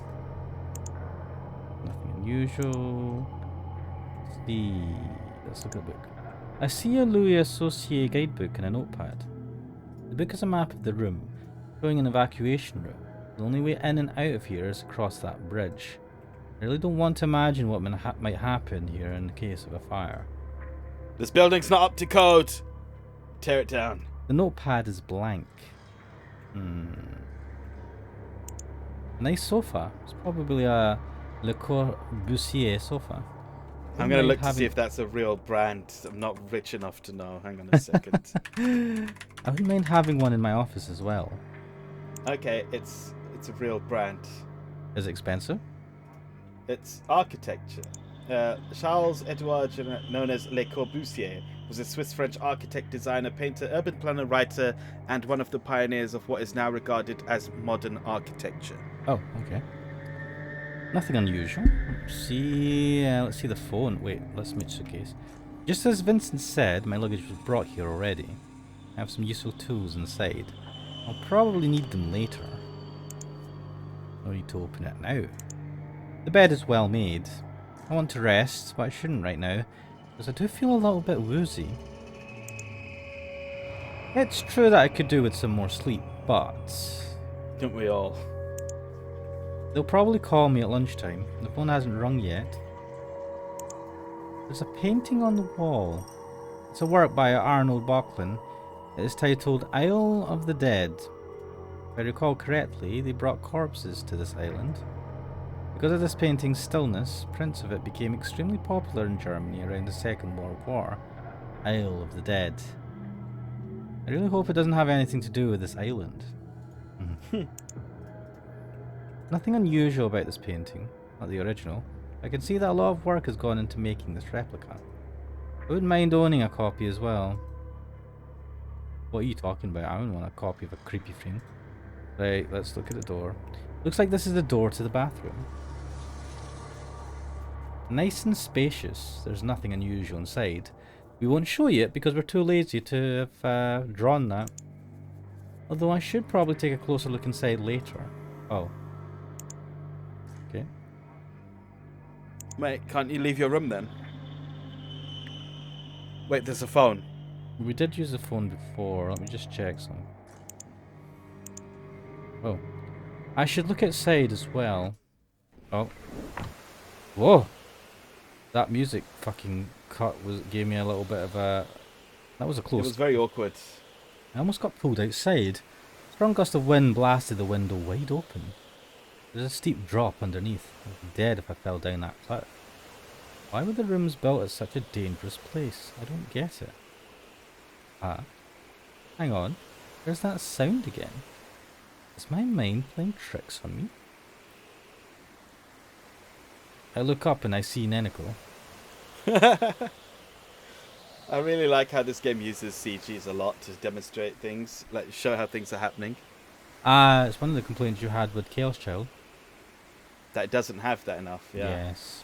Nothing unusual. Let's see. Let's look at the book. I see a Louis Associé guidebook in a notepad. The book is a map of the room, showing an evacuation route. The only way in and out of here is across that bridge. I really don't want to imagine what might happen here in the case of a fire. This building's not up to code. Tear it down. The notepad is blank. Nice sofa. It's probably a Le Corbusier sofa. I'm going to look to see if that's a real brand. I'm not rich enough to know. Hang on a second. I wouldn't mind having one in my office as well. Okay, it's a real brand. Is it expensive? It's architecture. Charles Edouard, known as Le Corbusier, was a Swiss-French architect, designer, painter, urban planner, writer, and one of the pioneers of what is now regarded as modern architecture. Oh, okay. Nothing unusual. Let's see the phone. Wait, let's make suitcase. Just as Vincent said, my luggage was brought here already. I have some useful tools inside. I'll probably need them later. No need to open it now. The bed is well made. I want to rest, but I shouldn't right now, because I do feel a little bit woozy. It's true that I could do with some more sleep, but Don't we all? they'll probably call me at lunchtime. The phone hasn't rung yet. There's a painting on the wall. It's a work by Arnold Böcklin. It is titled Isle of the Dead. If I recall correctly, they brought corpses to this island. Because of this painting's stillness, prints of it became extremely popular in Germany around the Second World War. Isle of the Dead. I really hope it doesn't have anything to do with this island. Nothing unusual about this painting, not the original. I can see that a lot of work has gone into making this replica. I wouldn't mind owning a copy as well. What are you talking about? I wouldn't want a copy of a creepy thing. Right, let's look at the door. Looks like this is the door to the bathroom. Nice and spacious. There's nothing unusual inside. We won't show you it because we're too lazy to have drawn that. Although I should probably take a closer look inside later. Oh. Okay. Mate, can't you leave your room then? Wait, there's a phone. We did use the phone before. Let me just check some. Oh. I should look outside as well. Oh. Whoa! That music fucking gave me a little bit of a... That was a close... It was very awkward. I almost got pulled outside. A strong gust of wind blasted the window wide open. There's a steep drop underneath. I'd be dead if I fell down that cliff. Why were the rooms built at such a dangerous place? I don't get it. Ah. Hang on. Where's that sound again? Is my mind playing tricks on me? I look up and I see Neneko. I really like how this game uses CGs a lot to demonstrate things, like show how things are happening. It's one of the complaints you had with Chaos Child. That it doesn't have that enough, yeah. Yes.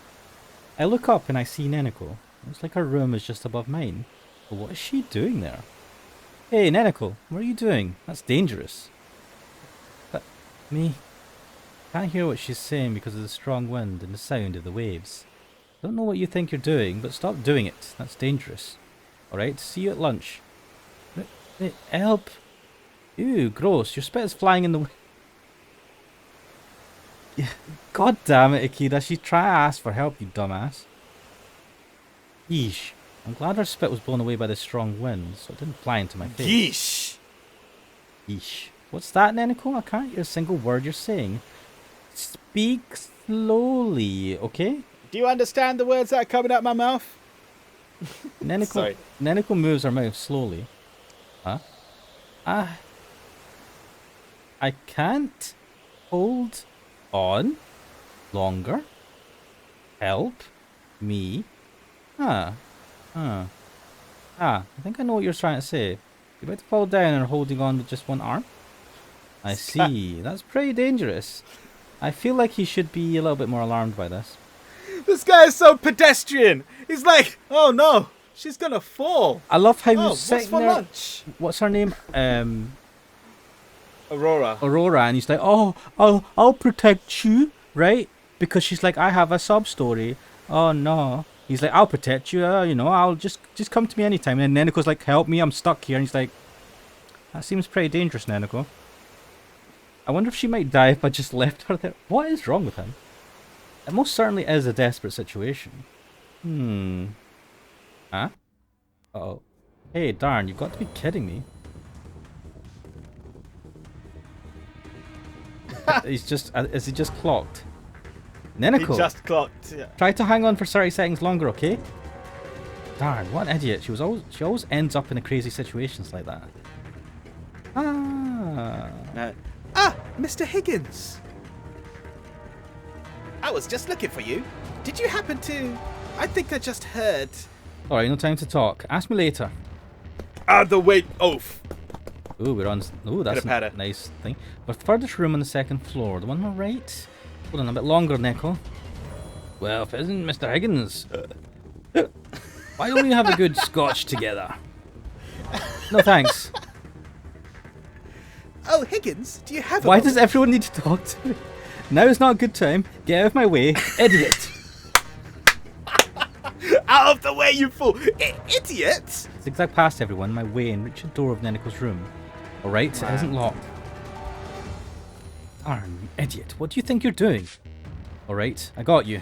I look up and I see Neneko. Looks like her room is just above mine. But what is she doing there? Hey, Neneko, what are you doing? That's dangerous. But me... Can't hear what she's saying because of the strong wind and the sound of the waves. Don't know what you think you're doing, but stop doing it. That's dangerous. Alright, see you at lunch. Help! Ew, gross. Your spit is flying in the wind. Yeah. God damn it, Akira. She tried to ask for help, you dumbass. Yeesh. I'm glad her spit was blown away by the strong wind, so it didn't fly into my face. Yeesh! Yeesh. What's that, Neneko? I can't hear a single word you're saying. Speak slowly, okay? Do you understand the words that are coming out of my mouth? Neneko moves her mouth slowly. Huh? I can't hold on longer. Help me. I think I know what you're trying to say. You're about to fall down and holding on with just one arm? I see. That's pretty dangerous. I feel like he should be a little bit more alarmed by this. This guy is so pedestrian. He's like, oh no, she's gonna fall. I love how Oh, he's sitting what's for there. lunch? What's her name? Aurora. Aurora, and he's like, oh, I'll protect you, right? Because she's like, I have a sub story. Oh no. He's like, I'll protect you. I'll just come to me anytime. And then Neneko's like, help me, I'm stuck here. And he's like, that seems pretty dangerous, Neneko. I wonder if she might die if I just left her there. What is wrong with him? It most certainly is a desperate situation. Huh? Uh-oh. Hey, darn, you've got to be kidding me. Is he just clocked? Neneko, He just clocked. Yeah. try to hang on for 30 seconds longer, okay? Darn, what an idiot. She always ends up in crazy situations like that. No. Mr. Higgins. I was just looking for you. Did you happen to... I think I just heard... Alright, no time to talk. Ask me later. Out of the way, oaf. Ooh, we're on... Ooh, that's Pitter-patter. a nice thing. But the furthest room on the second floor. The one on the right? Hold on a bit longer, Neko. Well, if it isn't Mr. Higgins... why don't we have a good scotch together? No thanks. Oh, Higgins, do you have a Why moment? does everyone need to talk to me? Now is not a good time. Get out of my way, idiot. Out of the way, you fool! Idiot! Zigzag past everyone, my way, and reach the door of Neneko's room. Alright, it isn't locked. Darn, you idiot. What do you think you're doing? Alright, I got you.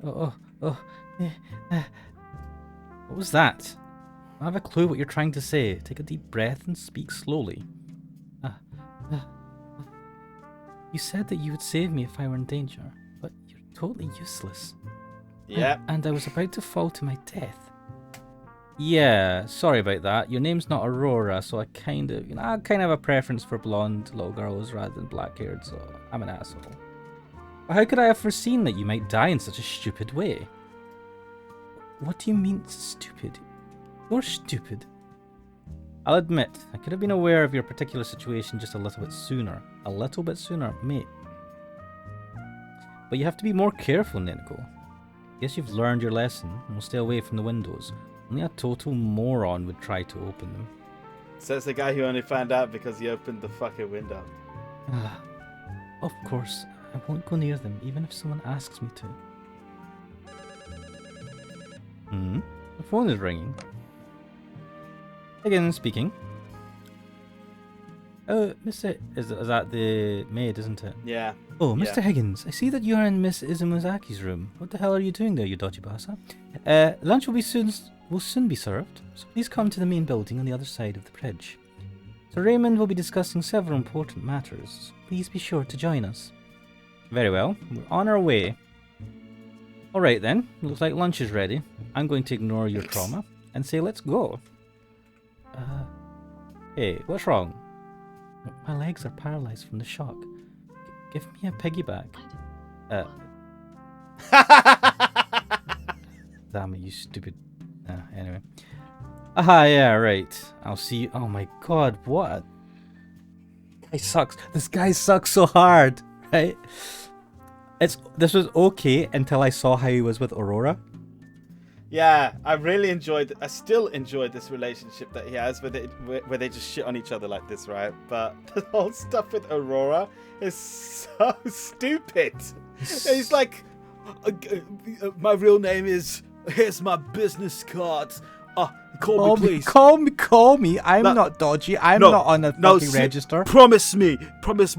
What was that? I don't have a clue what you're trying to say. Take a deep breath and speak slowly. You said that you would save me if I were in danger, but you're totally useless. Yeah. And I was about to fall to my death. Yeah, sorry about that. Your name's not Aurora, so I kind of have a preference for blonde little girls rather than black-haired, so I'm an asshole. But how could I have foreseen that you might die in such a stupid way? What do you mean, stupid? You're stupid. I'll admit, I could have been aware of your particular situation just a little bit sooner. A little bit sooner, mate. But you have to be more careful, Neneko. Guess you've learned your lesson and will stay away from the windows. Only a total moron would try to open them. So it's the guy who only found out because he opened the fucking window. Of course, I won't go near them, even if someone asks me to. The phone is ringing. Again, speaking. Oh, Mr. Is that the maid, isn't it? Yeah. Oh, Mr. Yeah. Higgins, I see that you are in Miss Izumizaki's room. What the hell are you doing there, you dodgy basa? Lunch will soon be served, so please come to the main building on the other side of the bridge. Sir Raymond will be discussing several important matters. Please be sure to join us. Very well, we're on our way. Alright then, looks like lunch is ready. I'm going to ignore your trauma and say let's go. Hey, what's wrong? My legs are paralyzed from the shock. Give me a piggyback. Damn it, you stupid... anyway. Yeah, right. I'll see you... Oh my god, what a... Guy sucks. This guy sucks so hard, right? This was okay until I saw how he was with Aurora. Yeah, I still enjoyed this relationship that he has where they just shit on each other like this, right? But the whole stuff with Aurora is so stupid. He's like, my real name is, here's my business card. Call me, please. Call me. I'm not dodgy. I'm not on the fucking register. Promise me.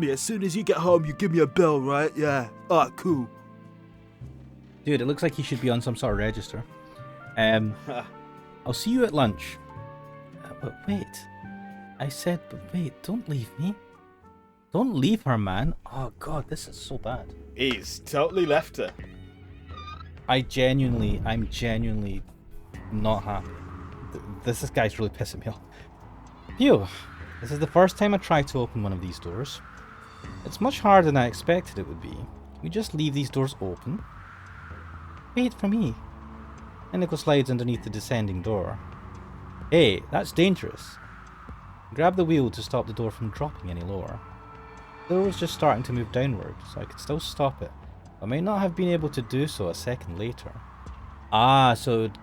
As soon as you get home, you give me a bell, right? Yeah. Cool. Dude, it looks like he should be on some sort of register. I'll see you at lunch. But wait. I said, but wait, don't leave me. Don't leave her, man. Oh god, this is so bad. He's totally left her. I'm genuinely not happy. This guy's really pissing me off. Phew. This is the first time I tried to open one of these doors. It's much harder than I expected it would be. We just leave these doors open. Wait for me. Nico slides underneath the descending door. Hey, that's dangerous. Grab the wheel to stop the door from dropping any lower. The door was just starting to move downward, so I could still stop it. I might not have been able to do so a second later. So it would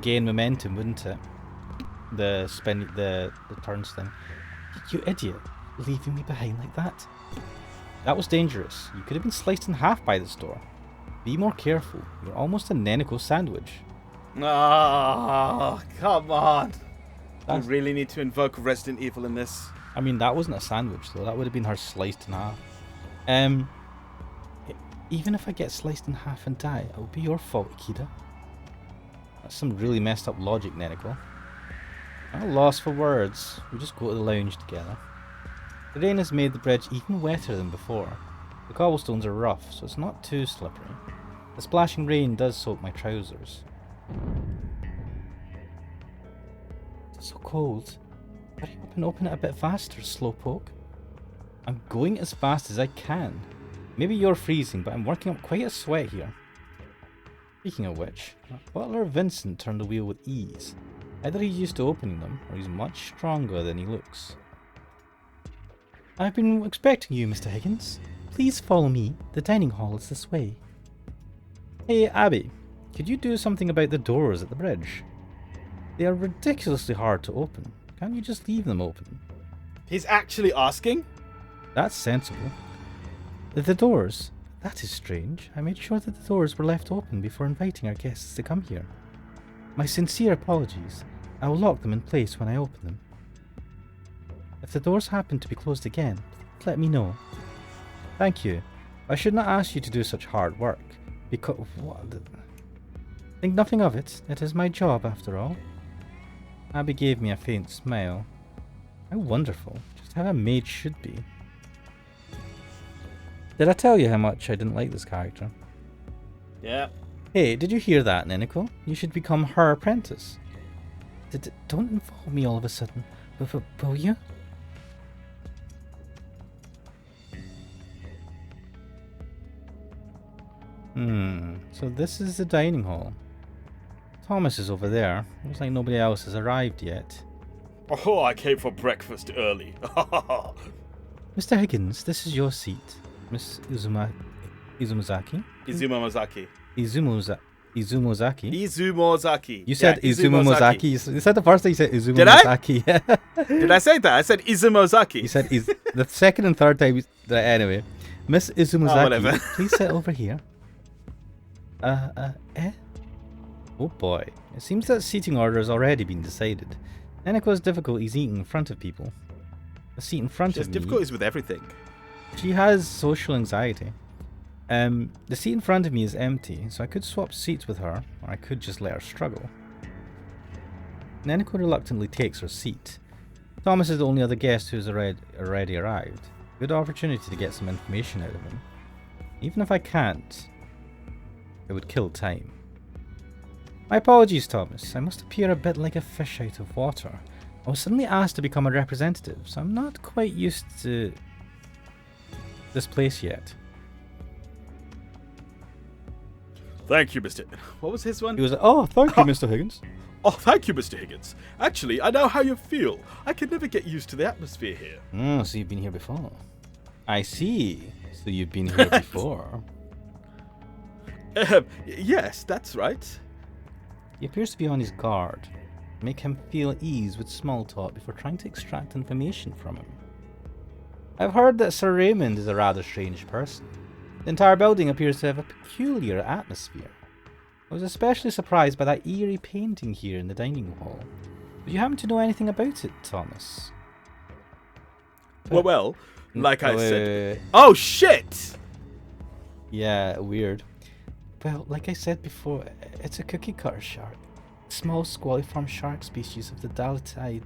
gain momentum, wouldn't it? The turns thing. You idiot, leaving me behind like that. That was dangerous. You could have been sliced in half by this door. Be more careful. You're almost a Neneko sandwich. Oh, come on. We really need to invoke Resident Evil in this. I mean, that wasn't a sandwich, though. That would have been her sliced in half. Even if I get sliced in half and die, it will be your fault, Akita. That's some really messed up logic, Neneko. I'm lost for words. We just go to the lounge together. The rain has made the bridge even wetter than before. The cobblestones are rough, so it's not too slippery. The splashing rain does soak my trousers. It's so cold. Hurry up and open it a bit faster, Slowpoke. I'm going as fast as I can. Maybe you're freezing, but I'm working up quite a sweat here. Speaking of which, Butler Vincent turned the wheel with ease. Either he's used to opening them, or he's much stronger than he looks. I've been expecting you, Mr. Higgins. Please follow me. The dining hall is this way. Hey, Abby. Could you do something about the doors at the bridge? They are ridiculously hard to open. Can't you just leave them open? He's actually asking? That's sensible. The doors. That is strange. I made sure that the doors were left open before inviting our guests to come here. My sincere apologies. I will lock them in place when I open them. If the doors happen to be closed again, let me know. Thank you. I should not ask you to do such hard work. Because... what? Think nothing of it. It is my job, after all. Abby gave me a faint smile. How wonderful. Just how a maid should be. Did I tell you how much I didn't like this character? Yeah. Hey, did you hear that, Neneko? You should become her apprentice. Don't involve me all of a sudden. Will you? So this is the dining hall. Thomas is over there. Looks like nobody else has arrived yet. Oh, I came for breakfast early. Mr. Higgins, this is your seat. Miss Izumozaki? Izumozaki. Izumozaki? Izumozaki. You said Yeah, Izumozaki. You said the first time you said Izumozaki. Did I? Did I say that? I said Izumozaki. You said the second and third time. Anyway, Miss Izumozaki, whatever. please sit over here. Eh? Oh boy, it seems that seating order has already been decided. Neneko's difficulties eating in front of people. The seat in front She has of me. difficulties with everything. She has social anxiety. The seat in front of me is empty, so I could swap seats with her, or I could just let her struggle. Neneko reluctantly takes her seat. Thomas is the only other guest who has already arrived. Good opportunity to get some information out of him. Even if I can't, it would kill time. My apologies, Thomas. I must appear a bit like a fish out of water. I was suddenly asked to become a representative, so I'm not quite used to this place yet. Thank you, Mr. What was his one? He was like, oh, thank you, Mr. Higgins. Oh, thank you, Mr. Higgins. Actually, I know how you feel. I can never get used to the atmosphere here. So you've been here before. I see. So you've been here before. Yes, that's right. He appears to be on his guard. Make him feel at ease with small talk before trying to extract information from him. I've heard that Sir Raymond is a rather strange person. The entire building appears to have a peculiar atmosphere. I was especially surprised by that eerie painting here in the dining hall. Do you happen to know anything about it, Thomas? Well, like I said... wait. Oh, shit! Yeah, weird. Well, like I said before, it's a cookie cutter shark. Small squaliform shark species of the Dalatidae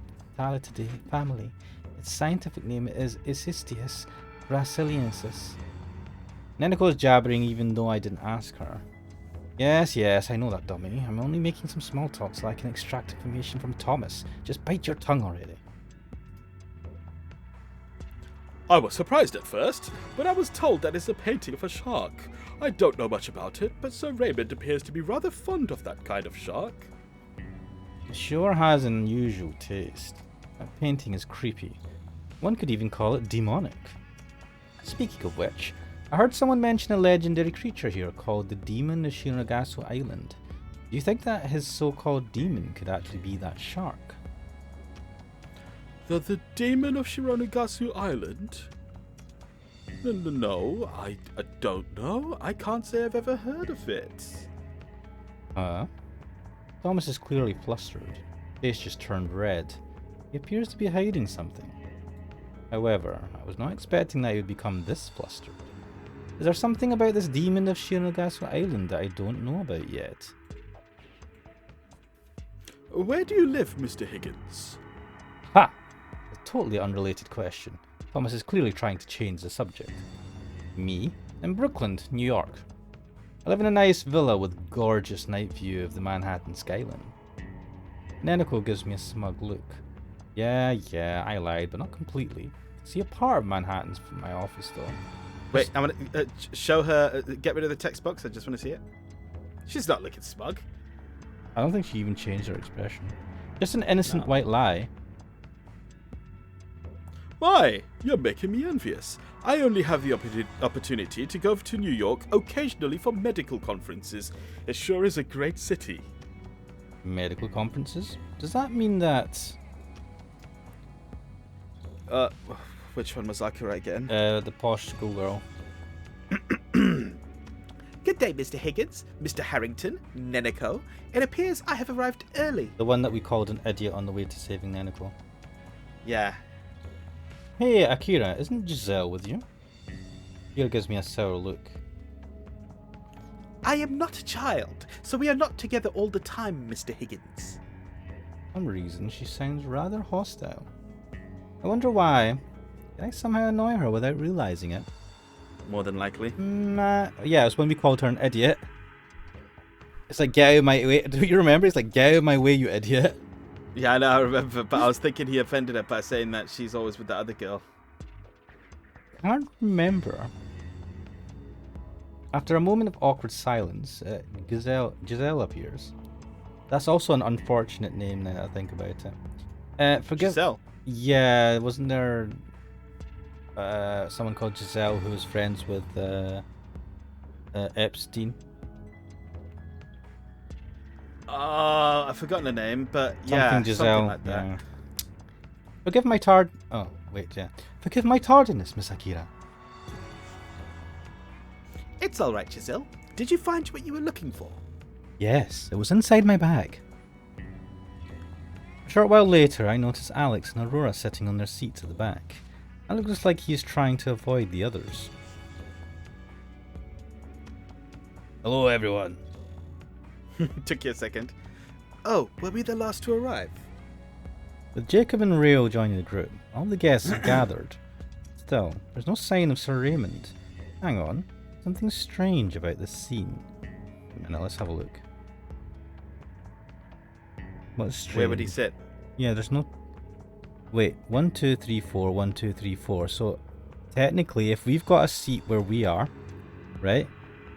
family. Its scientific name is Isistius brasiliensis. Neneko's jabbering even though I didn't ask her. Yes, I know that, dummy. I'm only making some small talk so I can extract information from Thomas. Just bite your tongue already. I was surprised at first, but I was told that it's a painting of a shark. I don't know much about it, but Sir Raymond appears to be rather fond of that kind of shark. It sure has an unusual taste. That painting is creepy. One could even call it demonic. Speaking of which, I heard someone mention a legendary creature here called the Demon of Shironagasu Island. Do you think that his so-called demon could actually be that shark? The demon of Shironagasu Island? No, I don't know. I can't say I've ever heard of it. Thomas is clearly flustered. Face just turned red. He appears to be hiding something. However, I was not expecting that he would become this flustered. Is there something about this demon of Shironagasu Island that I don't know about yet? Where do you live, Mr. Higgins? Ha! A totally unrelated question. Thomas is clearly trying to change the subject. Me? In Brooklyn, New York. I live in a nice villa with gorgeous night view of the Manhattan skyline. Neneko gives me a smug look. Yeah, I lied, but not completely. See a part of Manhattan's from my office, though. Wait, I'm gonna show her. Get rid of the text box. I just want to see it. She's not looking smug. I don't think she even changed her expression. Just an innocent white lie. Why? You're making me envious. I only have the opportunity to go to New York occasionally for medical conferences. It sure is a great city. Medical conferences? Does that mean that... Which one was Akira again? the posh schoolgirl. Good day, Mr. Higgins, Mr. Harrington, Neneko. It appears I have arrived early. The one that we called an idiot on the way to saving Neneko. Yeah. Hey, Akira, isn't Giselle with you? Akira gives me a sour look. I am not a child, so we are not together all the time, Mr. Higgins. For some reason, she sounds rather hostile. I wonder why. Did I somehow annoy her without realizing it? More than likely. Yeah, it's when we called her an idiot. It's like, get out of my way. Do you remember? It's like, get out of my way, you idiot. Yeah, I know, I remember, but I was thinking he offended her by saying that she's always with the other girl. Can't remember. After a moment of awkward silence, Giselle appears. That's also an unfortunate name now that I think about it. Forgive. Giselle? Yeah, wasn't there someone called Giselle who was friends with Epstein? I've forgotten her name, but yeah, Something Giselle. something like that. Yeah. Forgive my tardiness, Miss Akira. It's all right, Giselle. Did you find what you were looking for? Yes, it was inside my bag. A short while later, I notice Alex and Aurora sitting on their seats at the back. Alex looks like he's trying to avoid the others. Hello, everyone. Took you a second. Oh, were we the last to arrive? With Jacob and Rio joining the group, all the guests have gathered. Still, there's no sign of Sir Raymond. Hang on, something strange about this scene. A minute, let's have a look. What's strange? Where would he sit? Yeah, there's no... Wait, 1, 2, 3, 4, 1, 2, 3, 4. So, technically, if we've got a seat where we are, right,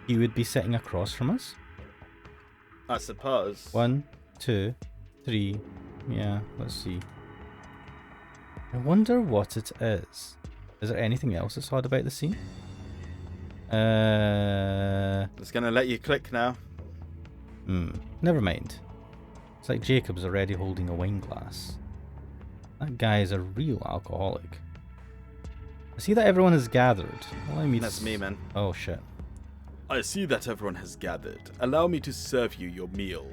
he would be sitting across from us. I suppose. 1, 2, 3. Yeah, let's see. I wonder what it is. Is there anything else that's odd about the scene? It's gonna let you click now. Never mind. It's like Jacob's already holding a wine glass. That guy is a real alcoholic. I see that everyone has gathered. Allow me That's me, man. Oh shit. I see that everyone has gathered. Allow me to serve you your meal.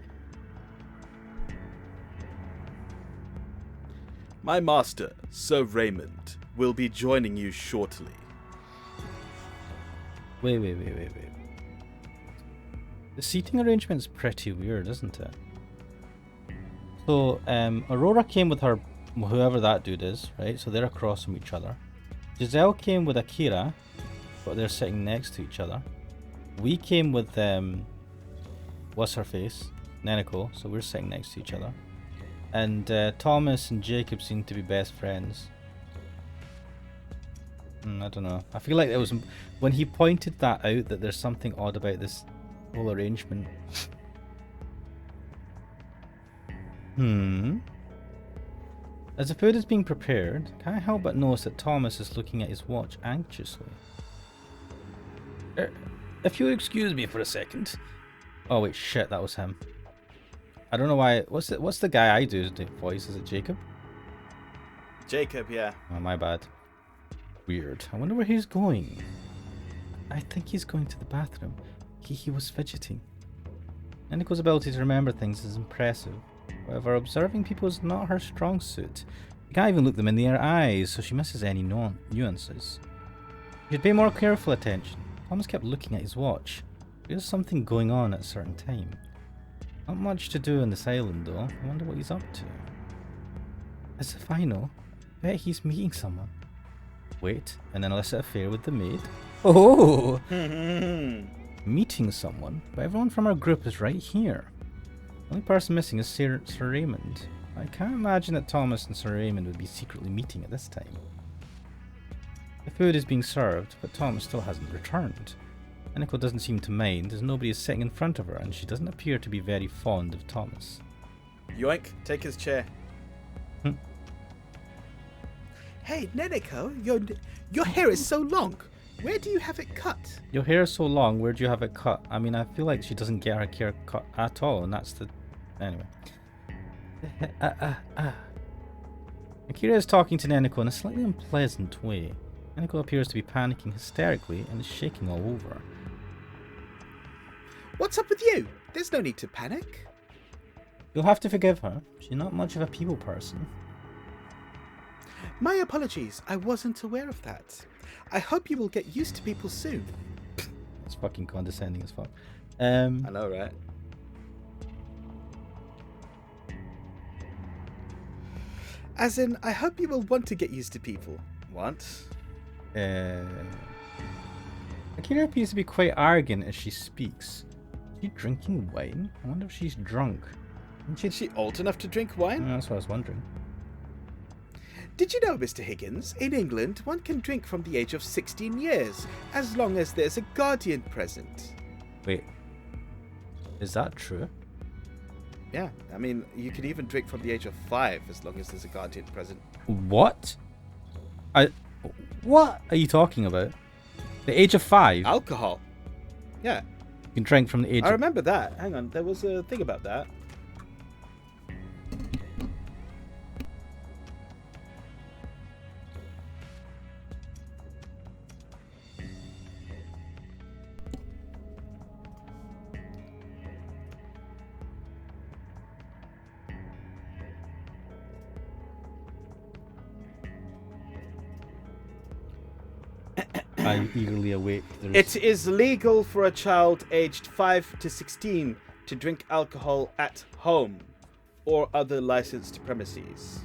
My master, Sir Raymond, will be joining you shortly. Wait. The seating arrangement is pretty weird, isn't it? So, Aurora came with her, whoever that dude is, right? So they're across from each other. Giselle came with Akira, but they're sitting next to each other. We came with, what's her face? Neneko, so we're sitting next to each other. And Thomas and Jacob seem to be best friends. I don't know. I feel like it was when he pointed that out that there's something odd about this whole arrangement. As the food is being prepared, can't help but notice that Thomas is looking at his watch anxiously. If you'll excuse me for a second. Oh wait, shit, that was him. I don't know why. What's the guy I do voice? Is it Jacob? Jacob, yeah. Oh, my bad. Weird. I wonder where he's going. I think he's going to the bathroom. He was fidgeting. Neneko's ability to remember things is impressive. However, observing people is not her strong suit. You can't even look them in their eyes, so she misses any nuances. You should pay more careful attention. Thomas kept looking at his watch. There's something going on at a certain time. Not much to do on this island, though. I wonder what he's up to. As if I know, I bet he's meeting someone. Wait, an illicit affair with the maid? Oh! Meeting someone? But everyone from our group is right here. The only person missing is Sir Raymond. I can't imagine that Thomas and Sir Raymond would be secretly meeting at this time. The food is being served, but Thomas still hasn't returned. Aniko doesn't seem to mind, as nobody is sitting in front of her, and she doesn't appear to be very fond of Thomas. Yoink, take his chair. Hmm. Hey, Neneko, your hair is so long. Where do you have it cut? Your hair is so long, where do you have it cut? I mean, I feel like she doesn't get her hair cut at all, and that's the... Anyway. Akira is talking to Neneko in a slightly unpleasant way. Neneko appears to be panicking hysterically and is shaking all over. What's up with you? There's no need to panic. You'll have to forgive her. She's not much of a people person. My apologies. I wasn't aware of that. I hope you will get used to people soon. It's fucking condescending as fuck. I know, right? As in, I hope you will want to get used to people. Want? Akira appears to be quite arrogant as she speaks. Is she drinking wine? I wonder if she's drunk. Is she old enough to drink wine? That's what I was wondering. Did you know, Mr. Higgins, in England, one can drink from the age of 16 years, as long as there's a guardian present. Wait. Is that true? Yeah, I mean, you can even drink from the age of 5, as long as there's a guardian present. What? What are you talking about? The age of 5? Alcohol. Yeah. You can drink from the age I of... remember that. Hang on, there was a thing about that. I eagerly await the It is legal for a child aged 5 to 16 to drink alcohol at home or other licensed premises.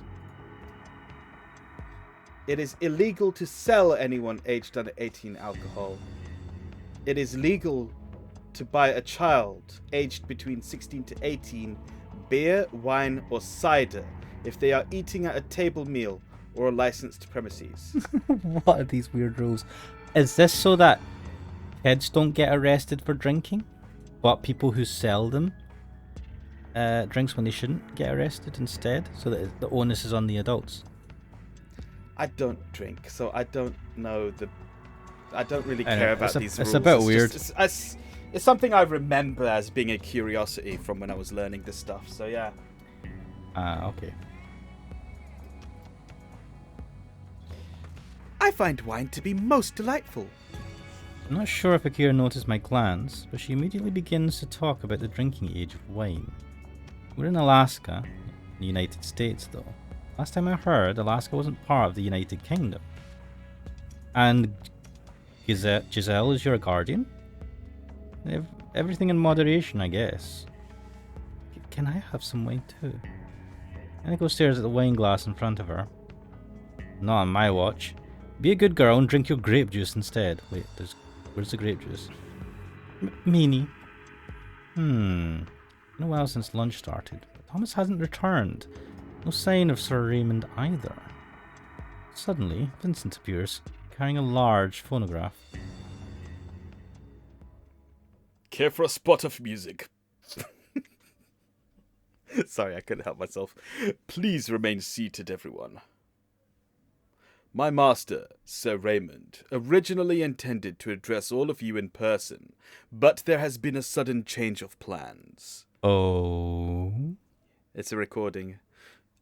It is illegal to sell anyone aged under 18 alcohol. It is legal to buy a child aged between 16 to 18 beer, wine, or cider if they are eating at a table meal or a licensed premises. What are these weird rules? Is this so that kids don't get arrested for drinking, but people who sell them drinks when they shouldn't get arrested instead, so that the onus is on the adults? I don't drink, so I don't know I don't really care about these rules. It's a bit weird. It's something I remember as being a curiosity from when I was learning this stuff, so yeah. Okay. I find wine to be most delightful. I'm not sure if Akira noticed my glance, but she immediately begins to talk about the drinking age of wine. We're in Alaska, the United States though. Last time I heard, Alaska wasn't part of the United Kingdom. And Giselle is your guardian? Everything in moderation, I guess. Can I have some wine too? Aniko stares at the wine glass in front of her. Not on my watch. Be a good girl and drink your grape juice instead. Wait, where's the grape juice? Meanie. Been a while since lunch started, but Thomas hasn't returned. No sign of Sir Raymond either. Suddenly, Vincent appears, carrying a large phonograph. Care for a spot of music? Sorry, I couldn't help myself. Please remain seated, everyone. My master, Sir Raymond, originally intended to address all of you in person, but there has been a sudden change of plans. Oh? It's a recording.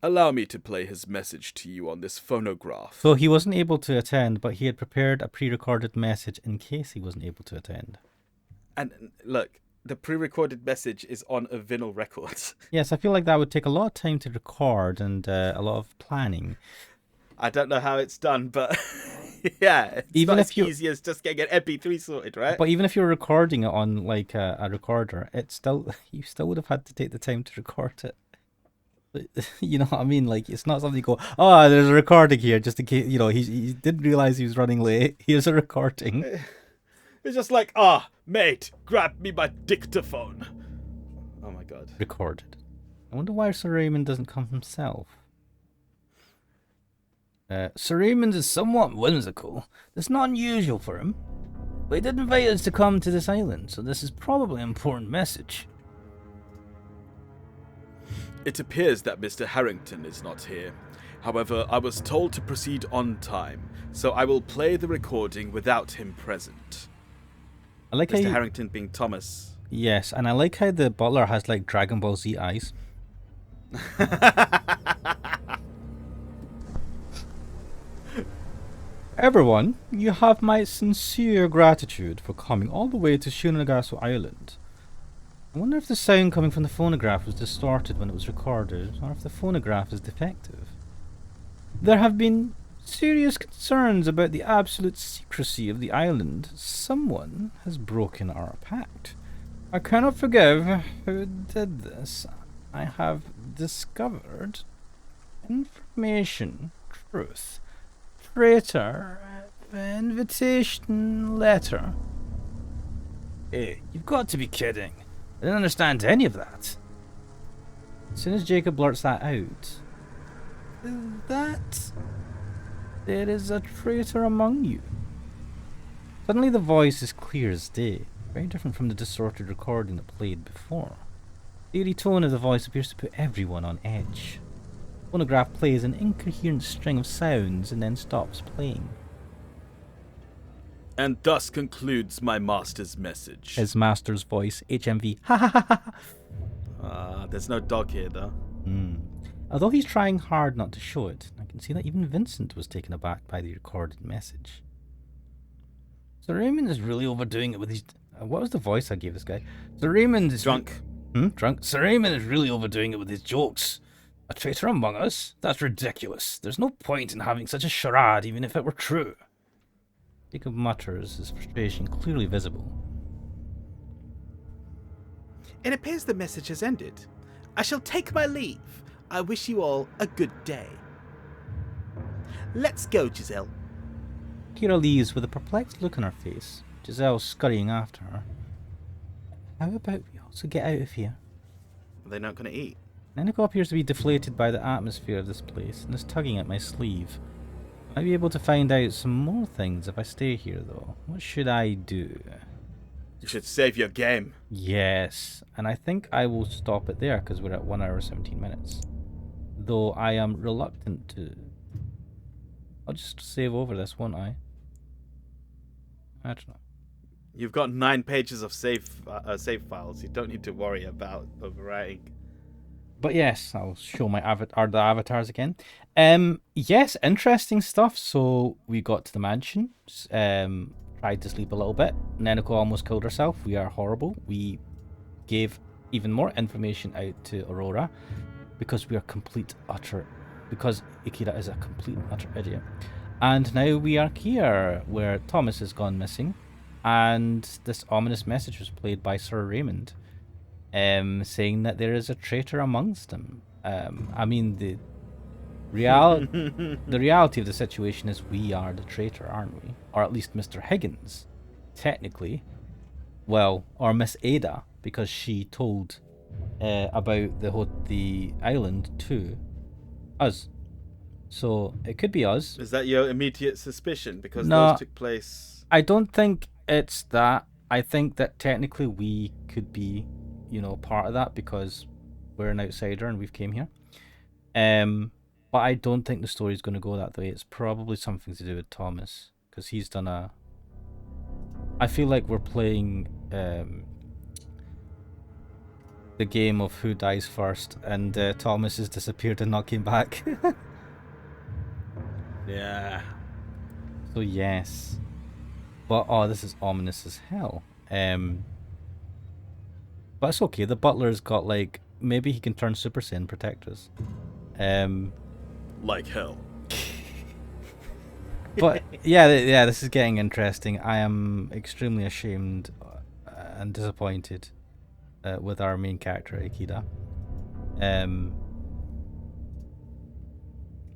Allow me to play his message to you on this phonograph. So he wasn't able to attend, but he had prepared a pre-recorded message in case he wasn't able to attend. And look, the pre-recorded message is on a vinyl record. Yes, I feel like that would take a lot of time to record and a lot of planning. I don't know how it's done, but yeah, it's Even not if as you- easy as just getting an MP3 sorted, right? But even if you're recording it on like a recorder, it's still you still would have had to take the time to record it. You know what I mean? Like it's not something you go, oh, there's a recording here, just in case. You know, he didn't realize he was running late. Here's a recording. It's just like, mate, grab me my dictaphone. Oh my god. Recorded. I wonder why Sir Raymond doesn't come himself. Sir Raymond is somewhat whimsical. That's not unusual for him. But he did invite us to come to this island, so this is probably an important message. It appears that Mr. Harrington is not here. However, I was told to proceed on time, so I will play the recording without him present. I like how Mr. Harrington being Thomas. Yes, and I like how the butler has like Dragon Ball Z eyes. Everyone, you have my sincere gratitude for coming all the way to Shironagasu Island. I wonder if the sound coming from the phonograph was distorted when it was recorded, or if the phonograph is defective. There have been serious concerns about the absolute secrecy of the island. Someone has broken our pact. I cannot forgive who did this. I have discovered information, truth, traitor, invitation letter. Hey, you've got to be kidding. I didn't understand any of that. As soon as Jacob blurts that out, there is a traitor among you. Suddenly the voice is clear as day, very different from the distorted recording that played before. The eerie tone of the voice appears to put everyone on edge. The phonograph plays an incoherent string of sounds and then stops playing. And thus concludes my master's message. His master's voice, HMV. Ha ha ha ha. There's no dog here, though. Although he's trying hard not to show it, I can see that even Vincent was taken aback by the recorded message. Sir Raymond is really overdoing it with his... what was the voice I gave this guy? Sir Raymond is... Drunk. Drunk? Sir Raymond is really overdoing it with his jokes. A traitor among us? That's ridiculous. There's no point in having such a charade, even if it were true. Jacob mutters, his frustration clearly visible. It appears the message has ended. I shall take my leave. I wish you all a good day. Let's go, Giselle. Kira leaves with a perplexed look on her face, Giselle scurrying after her. How about we also get out of here? They're not going to eat. Neneko appears to be deflated by the atmosphere of this place and is tugging at my sleeve. I might be able to find out some more things if I stay here, though. What should I do? You should save your game. Yes, and I think I will stop it there because we're at 1 hour 17 minutes. Though I am reluctant to. I'll just save over this, won't I? I don't know. You've got 9 pages of save files. You don't need to worry about overwriting. But yes, I'll show my the avatars again. Yes, interesting stuff. So we got to the mansion. Tried to sleep a little bit. Neneko almost killed herself. We are horrible. We gave even more information out to Aurora because we are because Ikira is a complete and utter idiot. And now we are here where Thomas has gone missing, and this ominous message was played by Sir Raymond, saying that there is a traitor amongst them. I mean, the reality of the situation is we are the traitor, aren't we? Or at least Mr. Higgins, technically. Well, or Miss Ada, because she told about the island to us. So it could be us. Is that your immediate suspicion? Because No. those took place... I don't think it's that. I think that technically we could be, part of that because we're an outsider and we've came here. But I don't think the story's going to go that way. It's probably something to do with Thomas because he's done a... I feel like we're playing the game of who dies first, and Thomas has disappeared and not came back. Yeah. So yes. But this is ominous as hell. But it's okay. The butler's got like maybe he can turn Super Saiyan and protect us. Like hell. But yeah, this is getting interesting. I am extremely ashamed and disappointed with our main character Ikeda.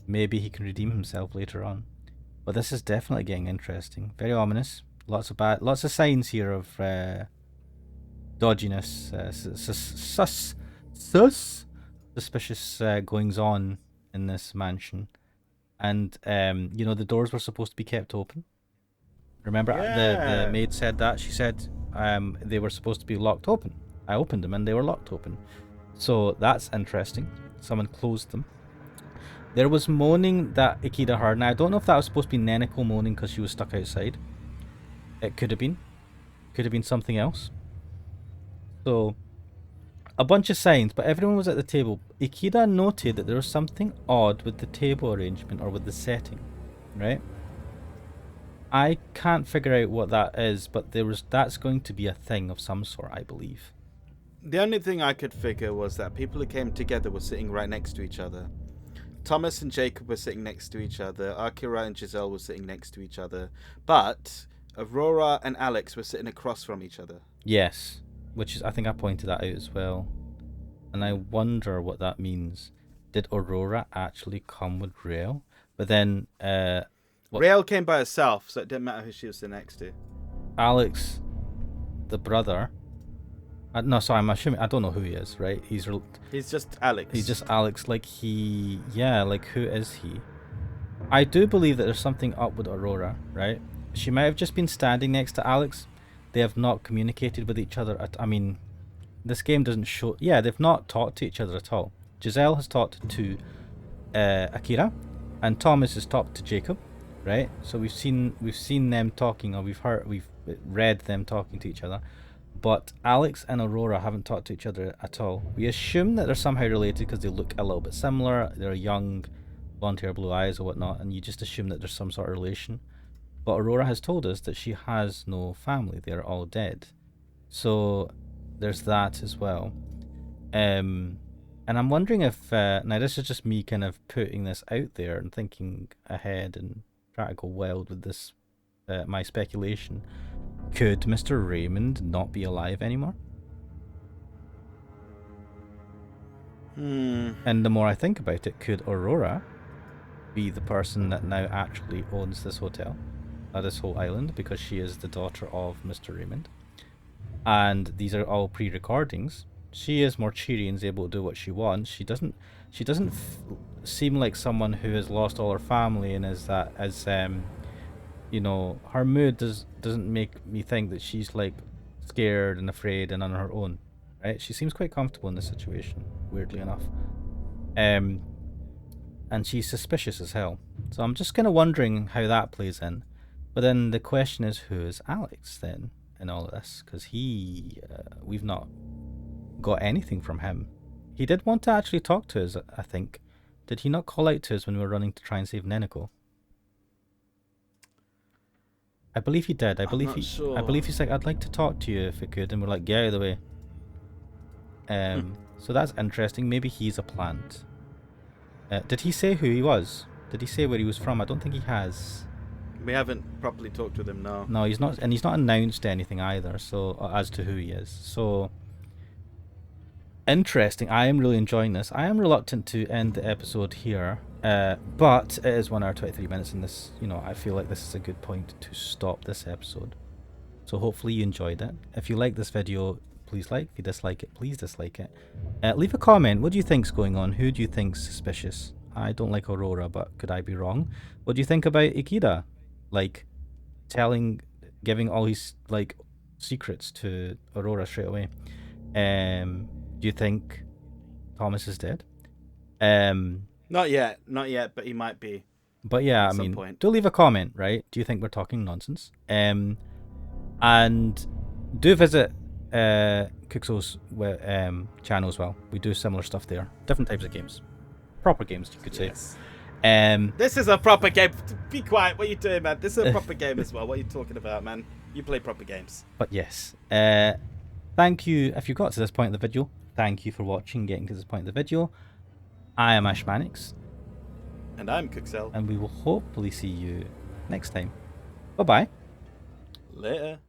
Maybe he can redeem himself later on, but this is definitely getting interesting. Very ominous. Lots of signs here of dodginess, suspicious goings on in this mansion. And the doors were supposed to be kept open. Remember, the maid said that. She said they were supposed to be locked open. I opened them and they were locked open. So that's interesting. Someone closed them. There was moaning that Ikeda heard. Now I don't know if that was supposed to be Neneko moaning because she was stuck outside. It could have been. Could have been something else. So a bunch of signs, but everyone was at the table. Ikeda noted that there was something odd with the table arrangement or with the setting, right? I can't figure out what that is, but that's going to be a thing of some sort, I believe. The only thing I could figure was that people who came together were sitting right next to each other. Thomas and Jacob were sitting next to each other. Akira and Giselle were sitting next to each other. But Aurora and Alex were sitting across from each other. Yes, which is, I think I pointed that out as well. And I wonder what that means. Did Aurora actually come with Rael? But then Rael came by herself, so it didn't matter who she was sitting next to. Alex, the brother. No, sorry, I'm assuming I don't know who he is, right? He's just Alex. He's just Alex. Like who is he? I do believe that there's something up with Aurora, right? She might have just been standing next to Alex. They have not communicated with each other. I mean, this game doesn't show. Yeah, they've not talked to each other at all. Giselle has talked to Akira, and Thomas has talked to Jacob, right? So we've seen them talking, or we've read them talking to each other. But Alex and Aurora haven't talked to each other at all. We assume that they're somehow related because they look a little bit similar. They're young, blonde hair, blue eyes, or whatnot, and you just assume that there's some sort of relation. But Aurora has told us that she has no family. They're all dead. So there's that as well. And I'm wondering if... now, this is just me kind of putting this out there and thinking ahead and trying to go wild with this, my speculation. Could Mr. Raymond not be alive anymore? And the more I think about it, could Aurora be the person that now actually owns this hotel, this whole island, because she is the daughter of Mr. Raymond? And these are all pre-recordings. She is more cheery and is able to do what she wants. She doesn't seem like someone who has lost all her family and is that as her mood doesn't make me think that she's like scared and afraid and on her own, right? She seems quite comfortable in this situation, weirdly enough. And she's suspicious as hell. So I'm just kind of wondering how that plays in. But then the question is, who is Alex then in all of this? Because we've not got anything from him. He did want to actually talk to us, I think. Did he not call out to us when we were running to try and save Neneko? I believe he did. I believe he's like, I'd like to talk to you if I could, and we're like, get out of the way. So that's interesting. Maybe he's a plant. Did he say who he was? Did he say where he was from? I don't think he has. We haven't properly talked with him, no. No, he's not, and he's not announced anything either. So as to who he is, so interesting. I am really enjoying this. I am reluctant to end the episode here. But it is 1 hour 23 minutes in this, I feel like this is a good point to stop this episode. So hopefully you enjoyed it. If you like this video, please like. If you dislike it, please dislike it. Leave a comment. What do you think's going on? Who do you think's suspicious? I don't like Aurora, but could I be wrong? What do you think about Ikeda? Like, giving all his, like, secrets to Aurora straight away. Do you think Thomas is dead? Not yet, but he might be. But yeah, I mean, do leave a comment, right? Do you think we're talking nonsense? And do visit Kuxo's channel as well. We do similar stuff there. Different types of games. Proper games, you could say. Yes. This is a proper game. Be quiet. What are you doing, man? This is a proper game as well. What are you talking about, man? You play proper games. But yes. Thank you, if you got to this point in the video, thank you for watching, getting to this point in the video. I am Ashmanix, And I'm Cookcell. and we will hopefully see you next time. Bye-bye. Later.